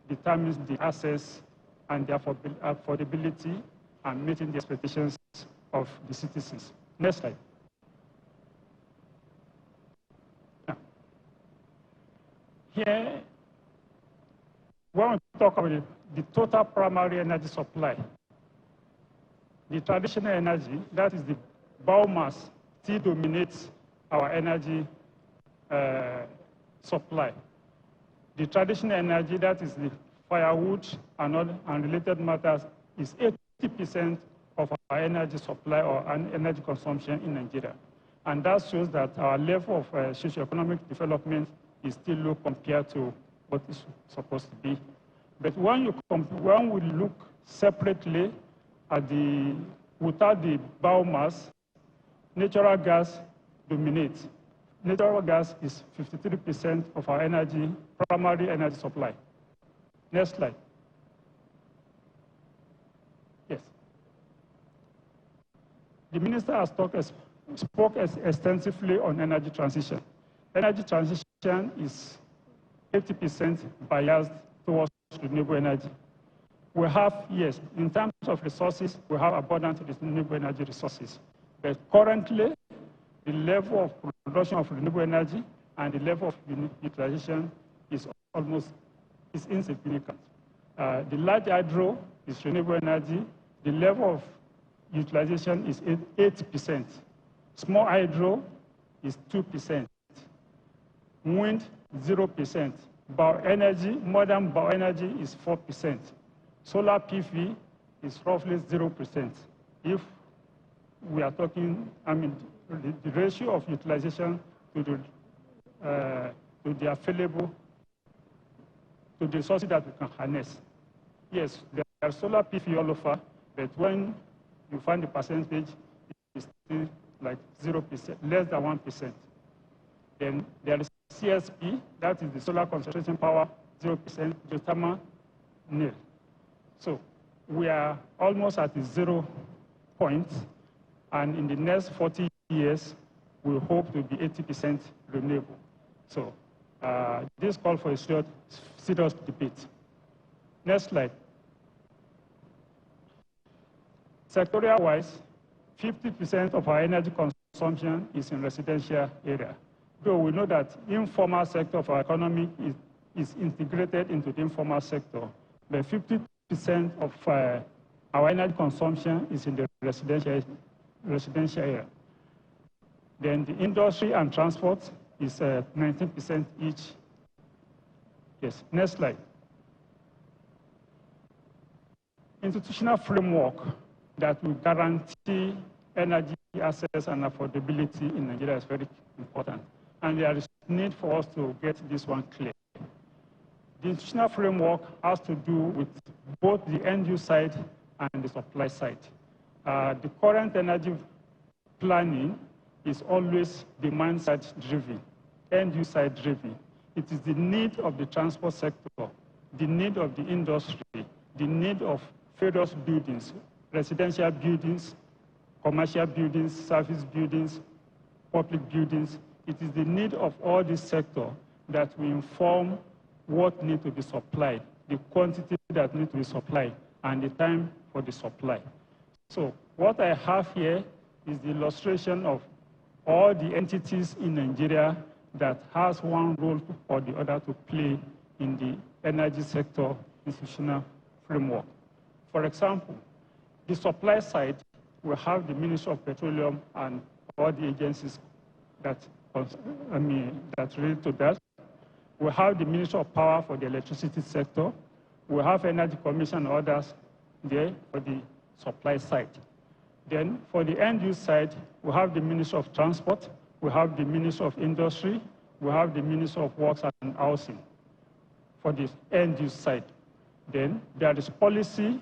determines the access and the affordability and meeting the expectations of the citizens. Next slide. Now, here, when we talk about the total primary energy supply, the traditional energy, that is the biomass, still dominates our energy supply. The traditional energy, that is the firewood and related matters, is 80% of our energy supply or energy consumption in Nigeria. And that shows that our level of socioeconomic development is still low compared to what is supposed to be. But when we look separately at without the biomass, natural gas dominates. Natural gas is 53% of our primary energy supply. Next slide. Yes. The minister has spoke extensively on energy transition. Energy transition is 80% biased towards renewable energy. We have, yes, in terms of resources, we have abundant renewable energy resources. But currently, the level of production of renewable energy and the level of utilization is insignificant. The large hydro is renewable energy. The level of utilization is 8%. Small hydro is 2%. Wind, 0%. Bioenergy, modern bioenergy is 4%. Solar PV is roughly 0%. If we are talking, the ratio of utilization to the available to the resources that we can harness. Yes, there are solar PV all over, but when you find the percentage, it's still like 0%, less than 1%. Then there is CSP, that is the solar concentration power, 0%, geothermal, nil. So we are almost at the 0 point, and in the next 40 years, we hope to be 80% renewable. So this calls for a serious debate. Next slide. Sectorial-wise, 50% of our energy consumption is in residential area. Though we know that informal sector of our economy is integrated into the informal sector, but 50% of our energy consumption is in the residential area. Then the industry and transport is 19% each. Yes, next slide. Institutional framework that will guarantee energy access and affordability in Nigeria is very important. And there is need for us to get this one clear. The institutional framework has to do with both the end-use side and the supply side. The current energy planning is always demand-side driven, end-use side driven. It is the need of the transport sector, the need of the industry, the need of various buildings, residential buildings, commercial buildings, service buildings, public buildings. It is the need of all this sector that will inform what needs to be supplied, the quantity that needs to be supplied, and the time for the supply. So what I have here is the illustration of all the entities in Nigeria that has one role or the other to play in the energy sector institutional framework. For example, the supply side will have the Ministry of Petroleum and all the agencies that relate to that. We have the Ministry of Power for the electricity sector. We have Energy Commission and others there for the supply side. Then for the end-use side, we have the Ministry of Transport, we have the Ministry of Industry, we have the Ministry of Works and Housing for the end-use side. Then there is policy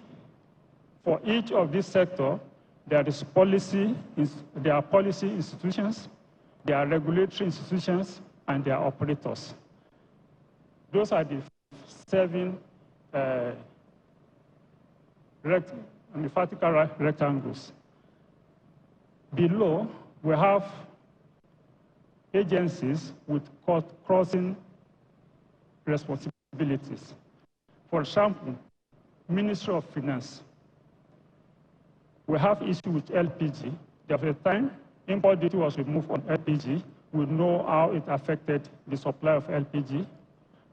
for each of these sectors. There is policy, there are policy institutions, there are regulatory institutions, and there are operators. Those are the 7 vertical rectangles. Below, we have agencies with crossing responsibilities. For example, Ministry of Finance. We have issue with LPG. There was a time import duty was removed on LPG. We know how it affected the supply of LPG.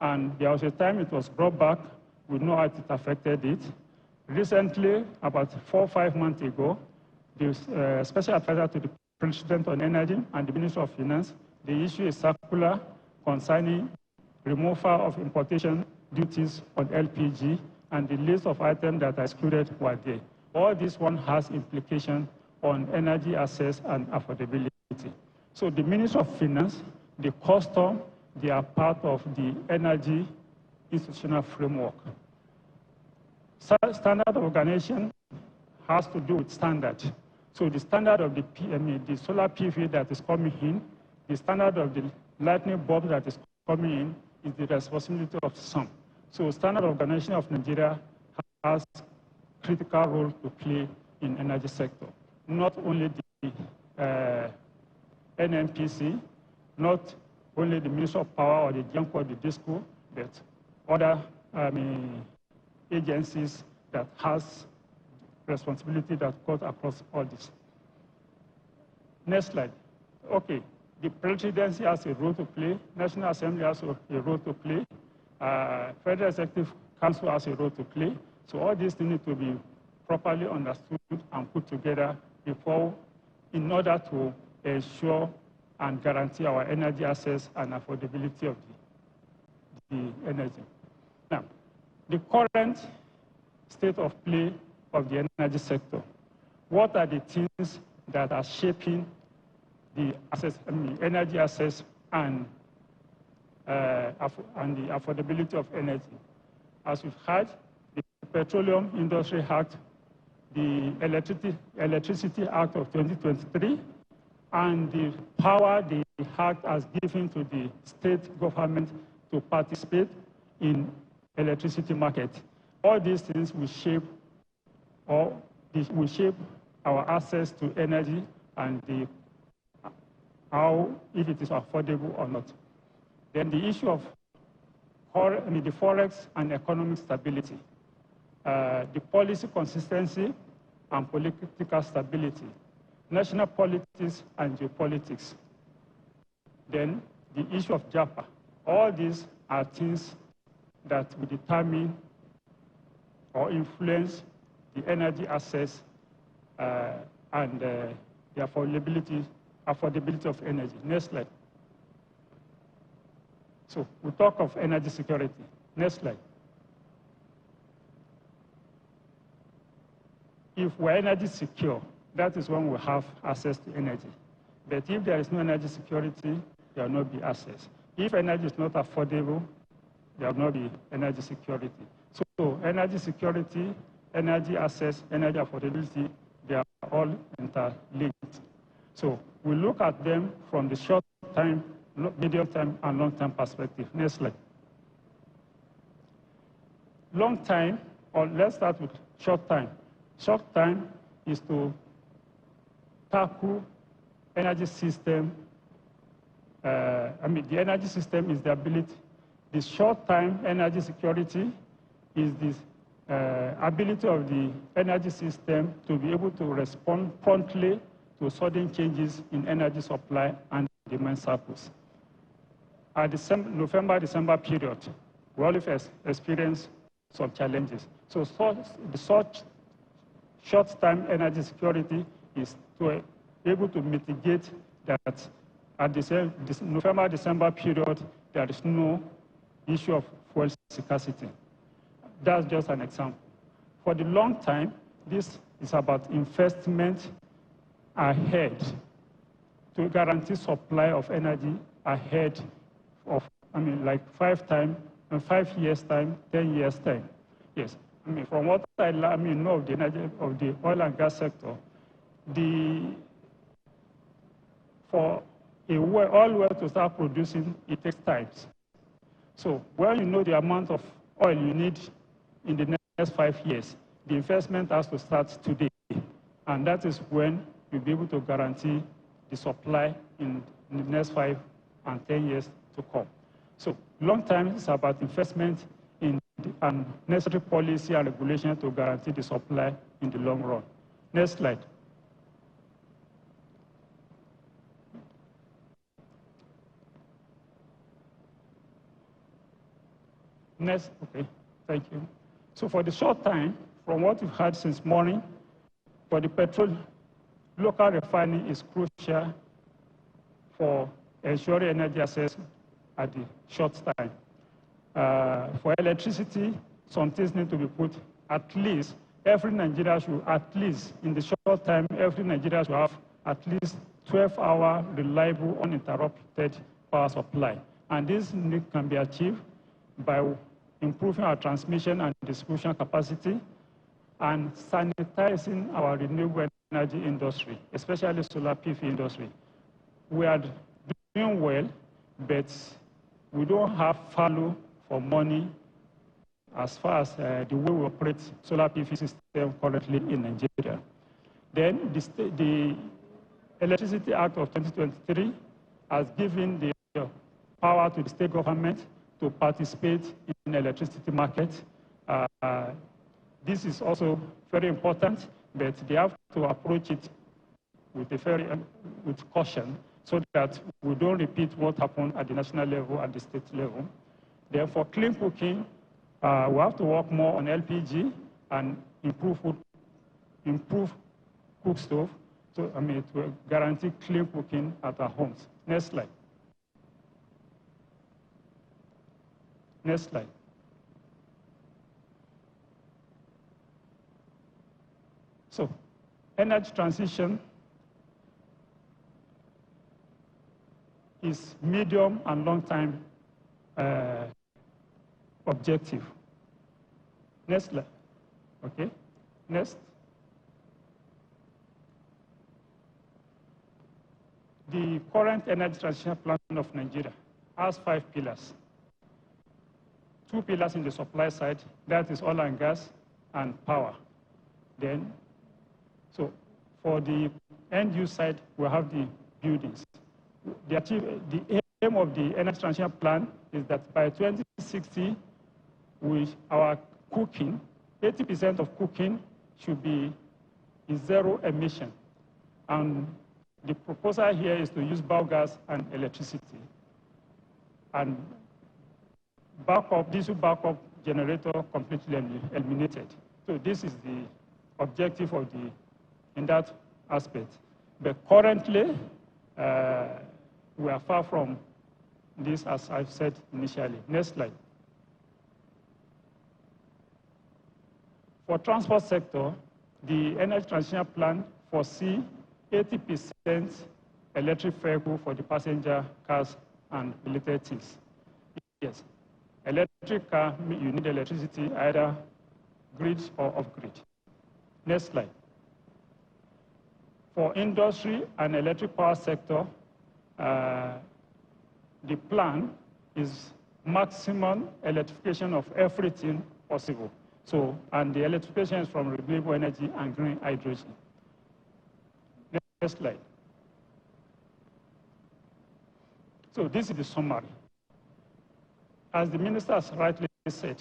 And there was a time it was brought back. We know how it affected it. Recently, about 4 or 5 months ago, the special advisor to the President on Energy and the Minister of Finance, they issued a circular concerning removal of importation duties on LPG, and the list of items that are excluded were there. All this one has implication on energy access and affordability. So the Minister of Finance, the custom, they are part of the energy institutional framework. Standard organization has to do with standard. So the standard of the the solar PV that is coming in, the standard of the lightning bulb that is coming in is the responsibility of some. So Standard Organization of Nigeria has critical role to play in energy sector. Not only the NNPC, not only the Ministry of Power or the JAMP or the DISCO, but other agencies that has responsibility that goes across all this. Next slide. Okay, the presidency has a role to play, National Assembly has a role to play, Federal Executive Council has a role to play. So all these things need to be properly understood and put together in order to ensure and guarantee our energy access and affordability of the energy. Now, the current state of play of the energy sector. What are the things that are shaping the energy access and the affordability of energy? as we've heard, the Petroleum Industry Act, the Electricity Act of 2023, and the power the Act has given to the state government to participate in electricity market. All these things will shape our access to energy and if it is affordable or not. Then the issue of the forex and economic stability, the policy consistency and political stability, national politics and geopolitics. Then the issue of JAPA. All these are things that will determine or influence the energy access and the affordability of energy. Next slide. So we talk of energy security. Next slide. If we're energy secure, that is when we have access to energy. But if there is no energy security, there will not be access. If energy is not affordable, there will not be energy security. So energy security, energy access, energy affordability, they are all interlinked. So we look at them from the short time, medium time, and long term perspective. Next slide. Long time, or let's start with short time. Short time is to tackle energy system. The energy system is the ability. The short-time energy security is this ability of the energy system to be able to respond promptly to sudden changes in energy supply and demand cycles. At the November-December period, we always experience some challenges. So such short-term energy security is to be able to mitigate that at the November-December period, there is no issue of fuel scarcity. That's just an example. For the long time, this is about investment ahead to guarantee supply of energy ahead of, like 5 years time, 10 years time. Yes, from what I know of the energy of the oil and gas sector, for a oil well to start producing, it takes time. So when you know the amount of oil you need in the next 5 years, the investment has to start today. And that is when you'll be able to guarantee the supply in the next 5 and 10 years to come. So long term is about investment in and necessary policy and regulation to guarantee the supply in the long run. Next slide. Next, okay, thank you. So for the short time, from what we've had since morning, for the petrol, local refining is crucial for ensuring energy access at the short time. For electricity, some things need to be put, at least, every Nigerian should, at least, in the short time, every Nigerian should have at least 12-hour reliable, uninterrupted power supply. And this can be achieved by improving our transmission and distribution capacity and sanitizing our renewable energy industry, especially solar PV industry. We are doing well, but we don't have value for money as far as the way we operate solar PV system currently in Nigeria. Then the Electricity Act of 2023 has given the power to the state government to participate in the electricity market. This is also very important, but they have to approach it with caution so that we don't repeat what happened at the national level and the state level. Therefore, clean cooking, we have to work more on LPG and improve cook stove to guarantee clean cooking at our homes. Next slide. Next slide. So, energy transition is medium and long-term objective. Next slide. Okay. Next. The current energy transition plan of Nigeria has 5 pillars. 2 pillars in the supply side, that is oil and gas and power. Then, so for the end use side, we have the buildings. The aim of the energy transition plan is that by 2060, our cooking, 80% of cooking should be zero emission. And the proposal here is to use biogas and electricity. And diesel backup generator completely eliminated. So this is the objective of in that aspect. But currently, we are far from this, as I've said initially. Next slide. For transport sector, the energy transition plan foresee 80% electric vehicle for the passenger cars and related things. Yes, electric car, you need electricity, either grid or off-grid. Next slide. For industry and electric power sector, the plan is maximum electrification of everything possible. So, and the electrification is from renewable energy and green hydrogen. Next slide. So this is the summary. As the minister has rightly said,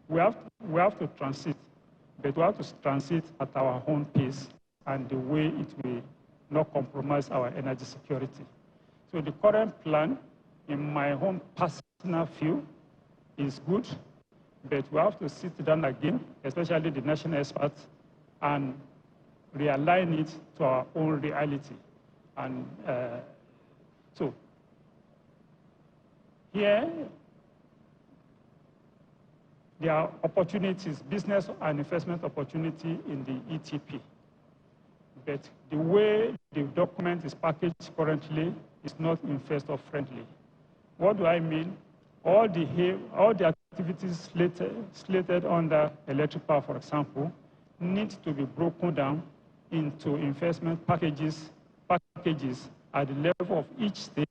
we have to transit, but we have to transit at our own pace and the way it will not compromise our energy security. So the current plan, in my own personal view, is good, but we have to sit down again, especially the national experts, and realign it to our own reality. And so here, there are opportunities, business and investment opportunity in the ETP. But the way the document is packaged currently is not investor friendly. What do I mean? All the activities slated under electric power, for example, need to be broken down into investment packages at the level of each state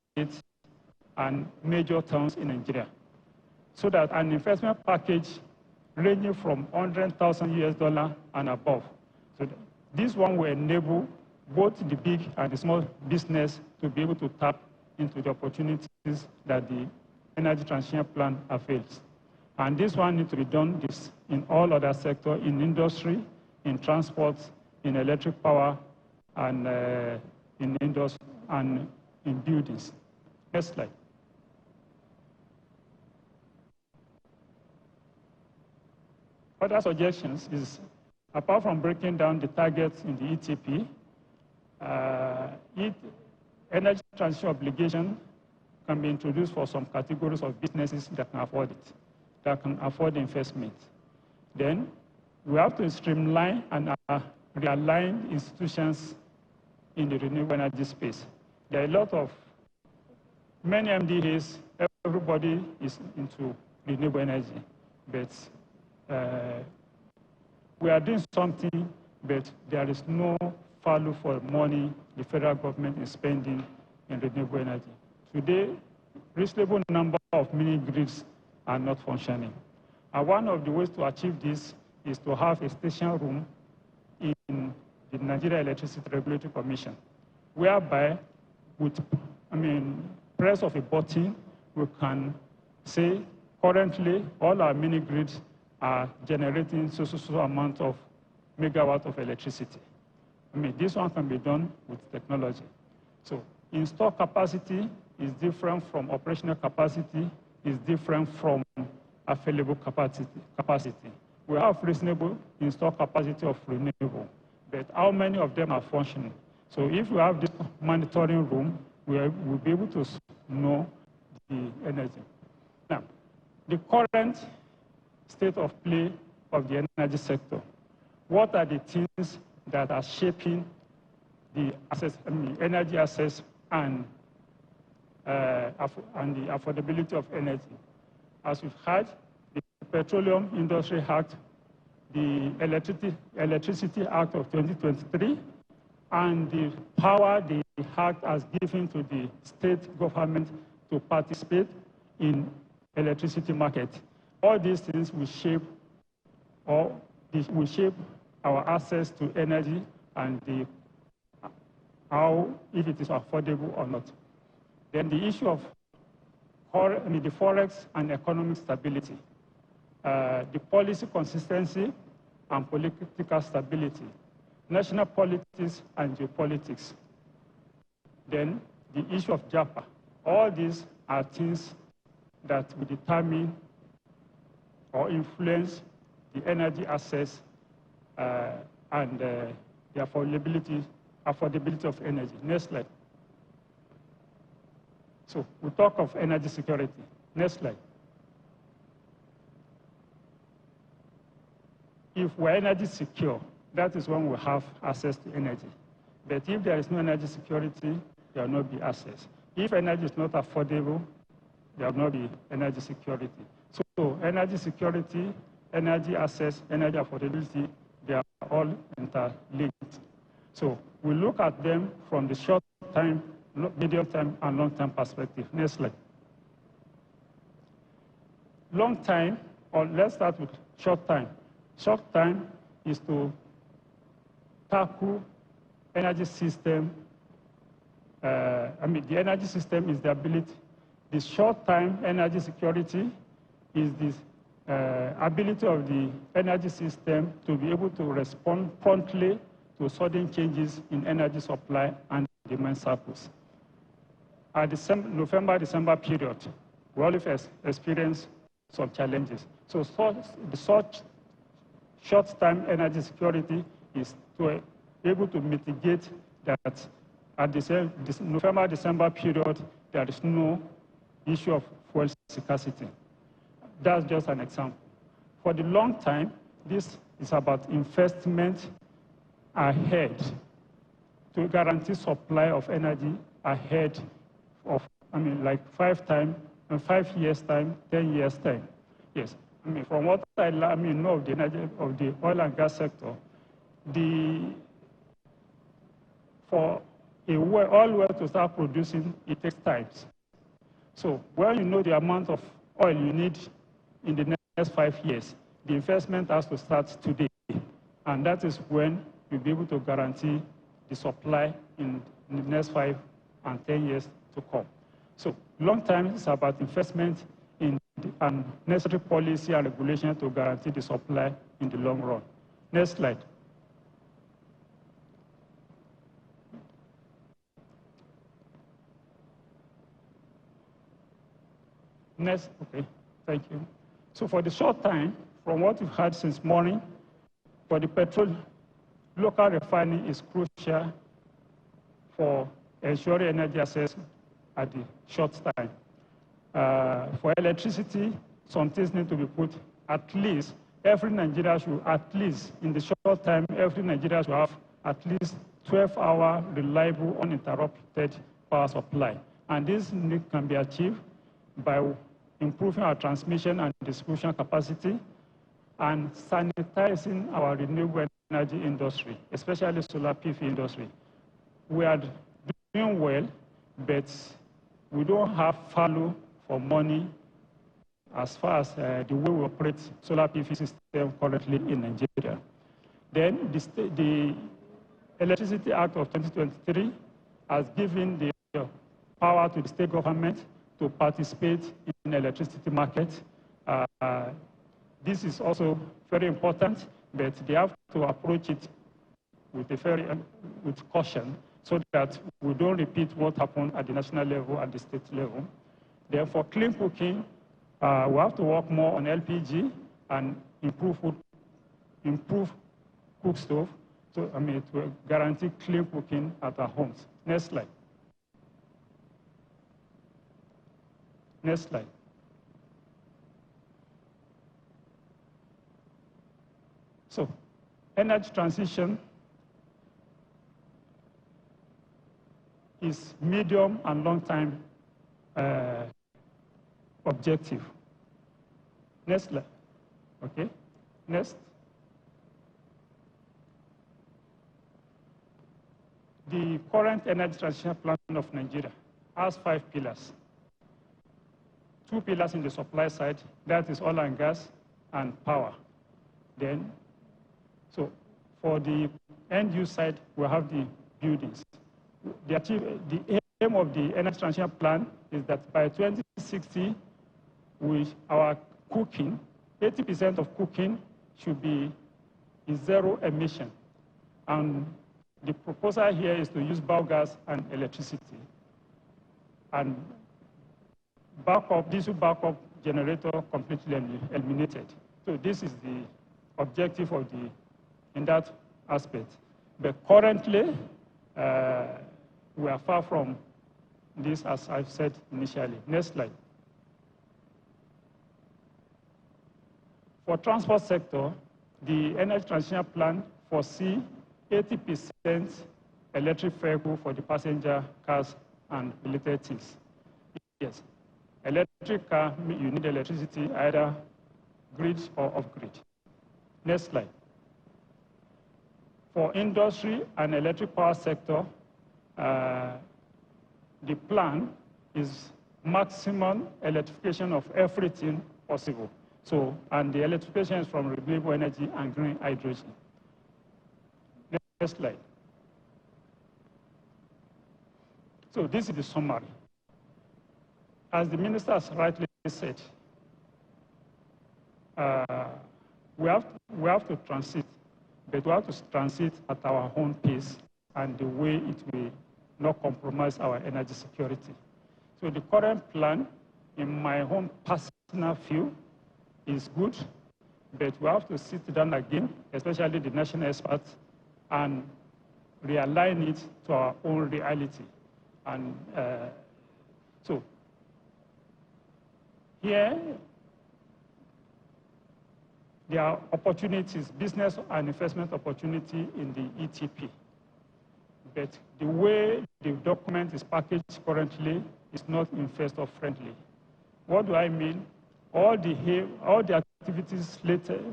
and major towns in Nigeria, so that an investment package ranging from $100,000 and above. So this one will enable both the big and the small business to be able to tap into the opportunities that the energy transition plan avails. And this one needs to be done in all other sectors, in industry, in transport, in electric power, and in industry and in buildings. Next slide. Other suggestions is, apart from breaking down the targets in the ETP, energy transition obligation can be introduced for some categories of businesses that can afford it, that can afford the investment. Then we have to streamline and realign institutions in the renewable energy space. There are a lot of, many MDAs, everybody is into renewable energy, but we are doing something, but there is no value for money the federal government is spending in renewable energy. Today, reasonable number of mini grids are not functioning. And one of the ways to achieve this is to have a station room in the Nigeria Electricity Regulatory Commission, whereby with, press of a button, we can say, currently, all our mini grids are generating so amount of megawatt of electricity. This one can be done with technology. So install capacity is different from operational capacity, is different from available capacity. We have reasonable install capacity of renewable, but how many of them are functioning? So if we have this monitoring room, we'll be able to know the energy. Now, the current state of play of the energy sector. What are the things that are shaping the energy access and the affordability of energy? as we've heard, the Petroleum Industry Act, the Electricity Act of 2023, and the power the Act has given to the state government to participate in electricity market. All these things will shape our access to energy and if it is affordable or not. Then the issue of the forex and economic stability, the policy consistency and political stability, national politics and geopolitics. Then the issue of JAPA. All these are things that will determine or influence the energy access and the affordability of energy. Next slide. So we talk of energy security. Next slide. If we're energy secure, that is when we have access to energy. But if there is no energy security, there will not be access. If energy is not affordable, there will not be energy security. So energy security, energy access, energy affordability, they are all interlinked. So we look at them from the short time, medium time, and long term perspective. Next slide. Long time, or let's start with short time. Short time is to tackle energy system. The energy system is the ability. The short-time energy security is this ability of the energy system to be able to respond promptly to sudden changes in energy supply and demand cycles. At the November-December period, we always experience some challenges. So such short-term energy security is to be able to mitigate that at the November-December period, there is no issue of fuel scarcity. That's just an example. For the long time, this is about investment ahead to guarantee supply of energy ahead of, like 5 years time, 10 years time. Yes, from what I know of the energy of the oil and gas sector, for oil well to start producing, it takes time. So when you know the amount of oil you need in the next 5 years, the investment has to start today. And that is when you'll be able to guarantee the supply in the next 5 and 10 years to come. So long term is about investment in and necessary policy and regulation to guarantee the supply in the long run. Next slide. Next, okay, thank you. So for the short time, from what we've had since morning, for the petrol, local refining is crucial for ensuring energy access at the short time. For electricity, some things need to be put. At least every Nigerian should, in the short time, every Nigerian should have at least 12-hour reliable, uninterrupted power supply. And this can be achieved by improving our transmission and distribution capacity and sanitizing our renewable energy industry, especially solar PV industry. We are doing well, but we don't have value for money as far as the way we operate solar PV system currently in Nigeria. Then the Electricity Act of 2023 has given the power to the state government to participate in the electricity market. This is also very important, but they have to approach it with caution so that we don't repeat what happened at the national level and the state level. Therefore, clean cooking, we have to work more on LPG and improve cook stove to guarantee clean cooking at our homes. Next slide. Next slide. So, energy transition is medium and long-term objective. Next slide. Okay. Next. The current energy transition plan of Nigeria has 5 pillars. 2 pillars in the supply side, that is oil and gas and power. Then, so for the end use side, we have the buildings. The aim of the energy transition plan is that by 2060, our cooking, 80% of cooking should be zero emission. And the proposal here is to use biogas and electricity. And diesel backup generator completely eliminated. So this is the objective of in that aspect. But currently, we are far from this, as I've said initially. Next slide. For transport sector, the energy transition plan foresee 80% electric vehicle for the passenger cars and related things. Yes, electric car, you need electricity, either grid or off-grid. Next slide. For industry and electric power sector, the plan is maximum electrification of everything possible. So, and the electrification is from renewable energy and green hydrogen. Next slide. So this is the summary. As the minister has rightly said, we have to transit, but we have to transit at our own pace and the way it will not compromise our energy security. So the current plan, in my own personal view, is good, but we have to sit down again, especially the national experts, and realign it to our own reality. And so here, there are opportunities, business and investment opportunity in the ETP. But the way the document is packaged currently is not investor friendly. What do I mean? All the activities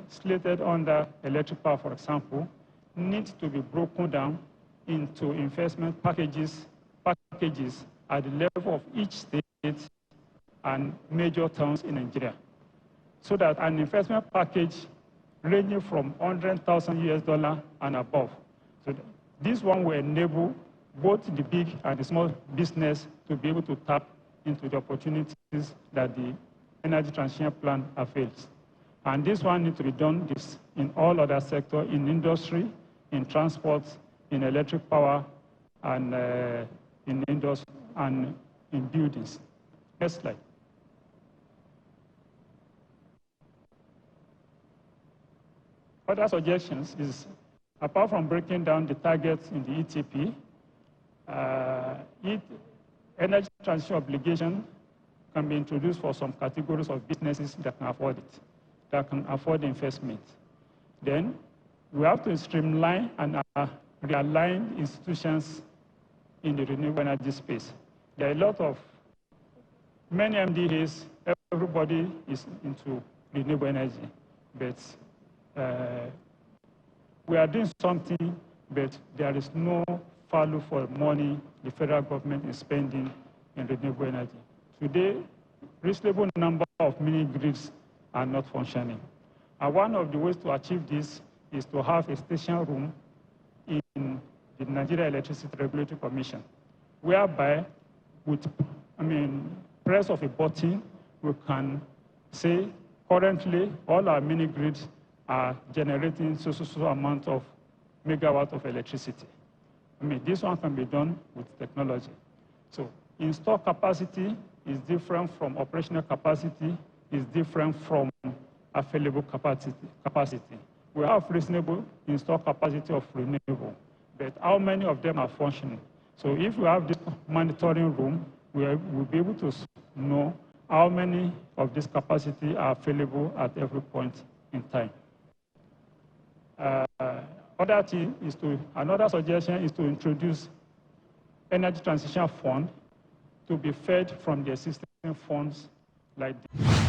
slated under electric power, for example, need to be broken down into investment packages at the level of each state and major towns in Nigeria, so that an investment package ranging from $100,000 and above. So this one will enable both the big and the small business to be able to tap into the opportunities that the energy transition plan avails. And this one needs to be done in all other sectors, in industry, in transport, in electric power, and in industry and in buildings. Next slide. Other suggestions is, apart from breaking down the targets in the ETP, energy transition obligation can be introduced for some categories of businesses that can afford it, that can afford the investment. Then we have to streamline and realign institutions in the renewable energy space. There are a lot of, many MDAs, everybody is into renewable energy, but we are doing something, but there is no value for money the federal government is spending in renewable energy. Today, reasonable number of mini grids are not functioning. And one of the ways to achieve this is to have a station room in the Nigeria Electricity Regulatory Commission, whereby with, press of a button, we can say, currently, all our mini grids are generating so amount of megawatt of electricity. This one can be done with technology. So install capacity is different from operational capacity, is different from available capacity. We have reasonable install capacity of renewable, but how many of them are functioning? So if we have this monitoring room, we'll be able to know how many of this capacity are available at every point in time. Another suggestion is to introduce energy transition fund to be fed from the existing funds like this.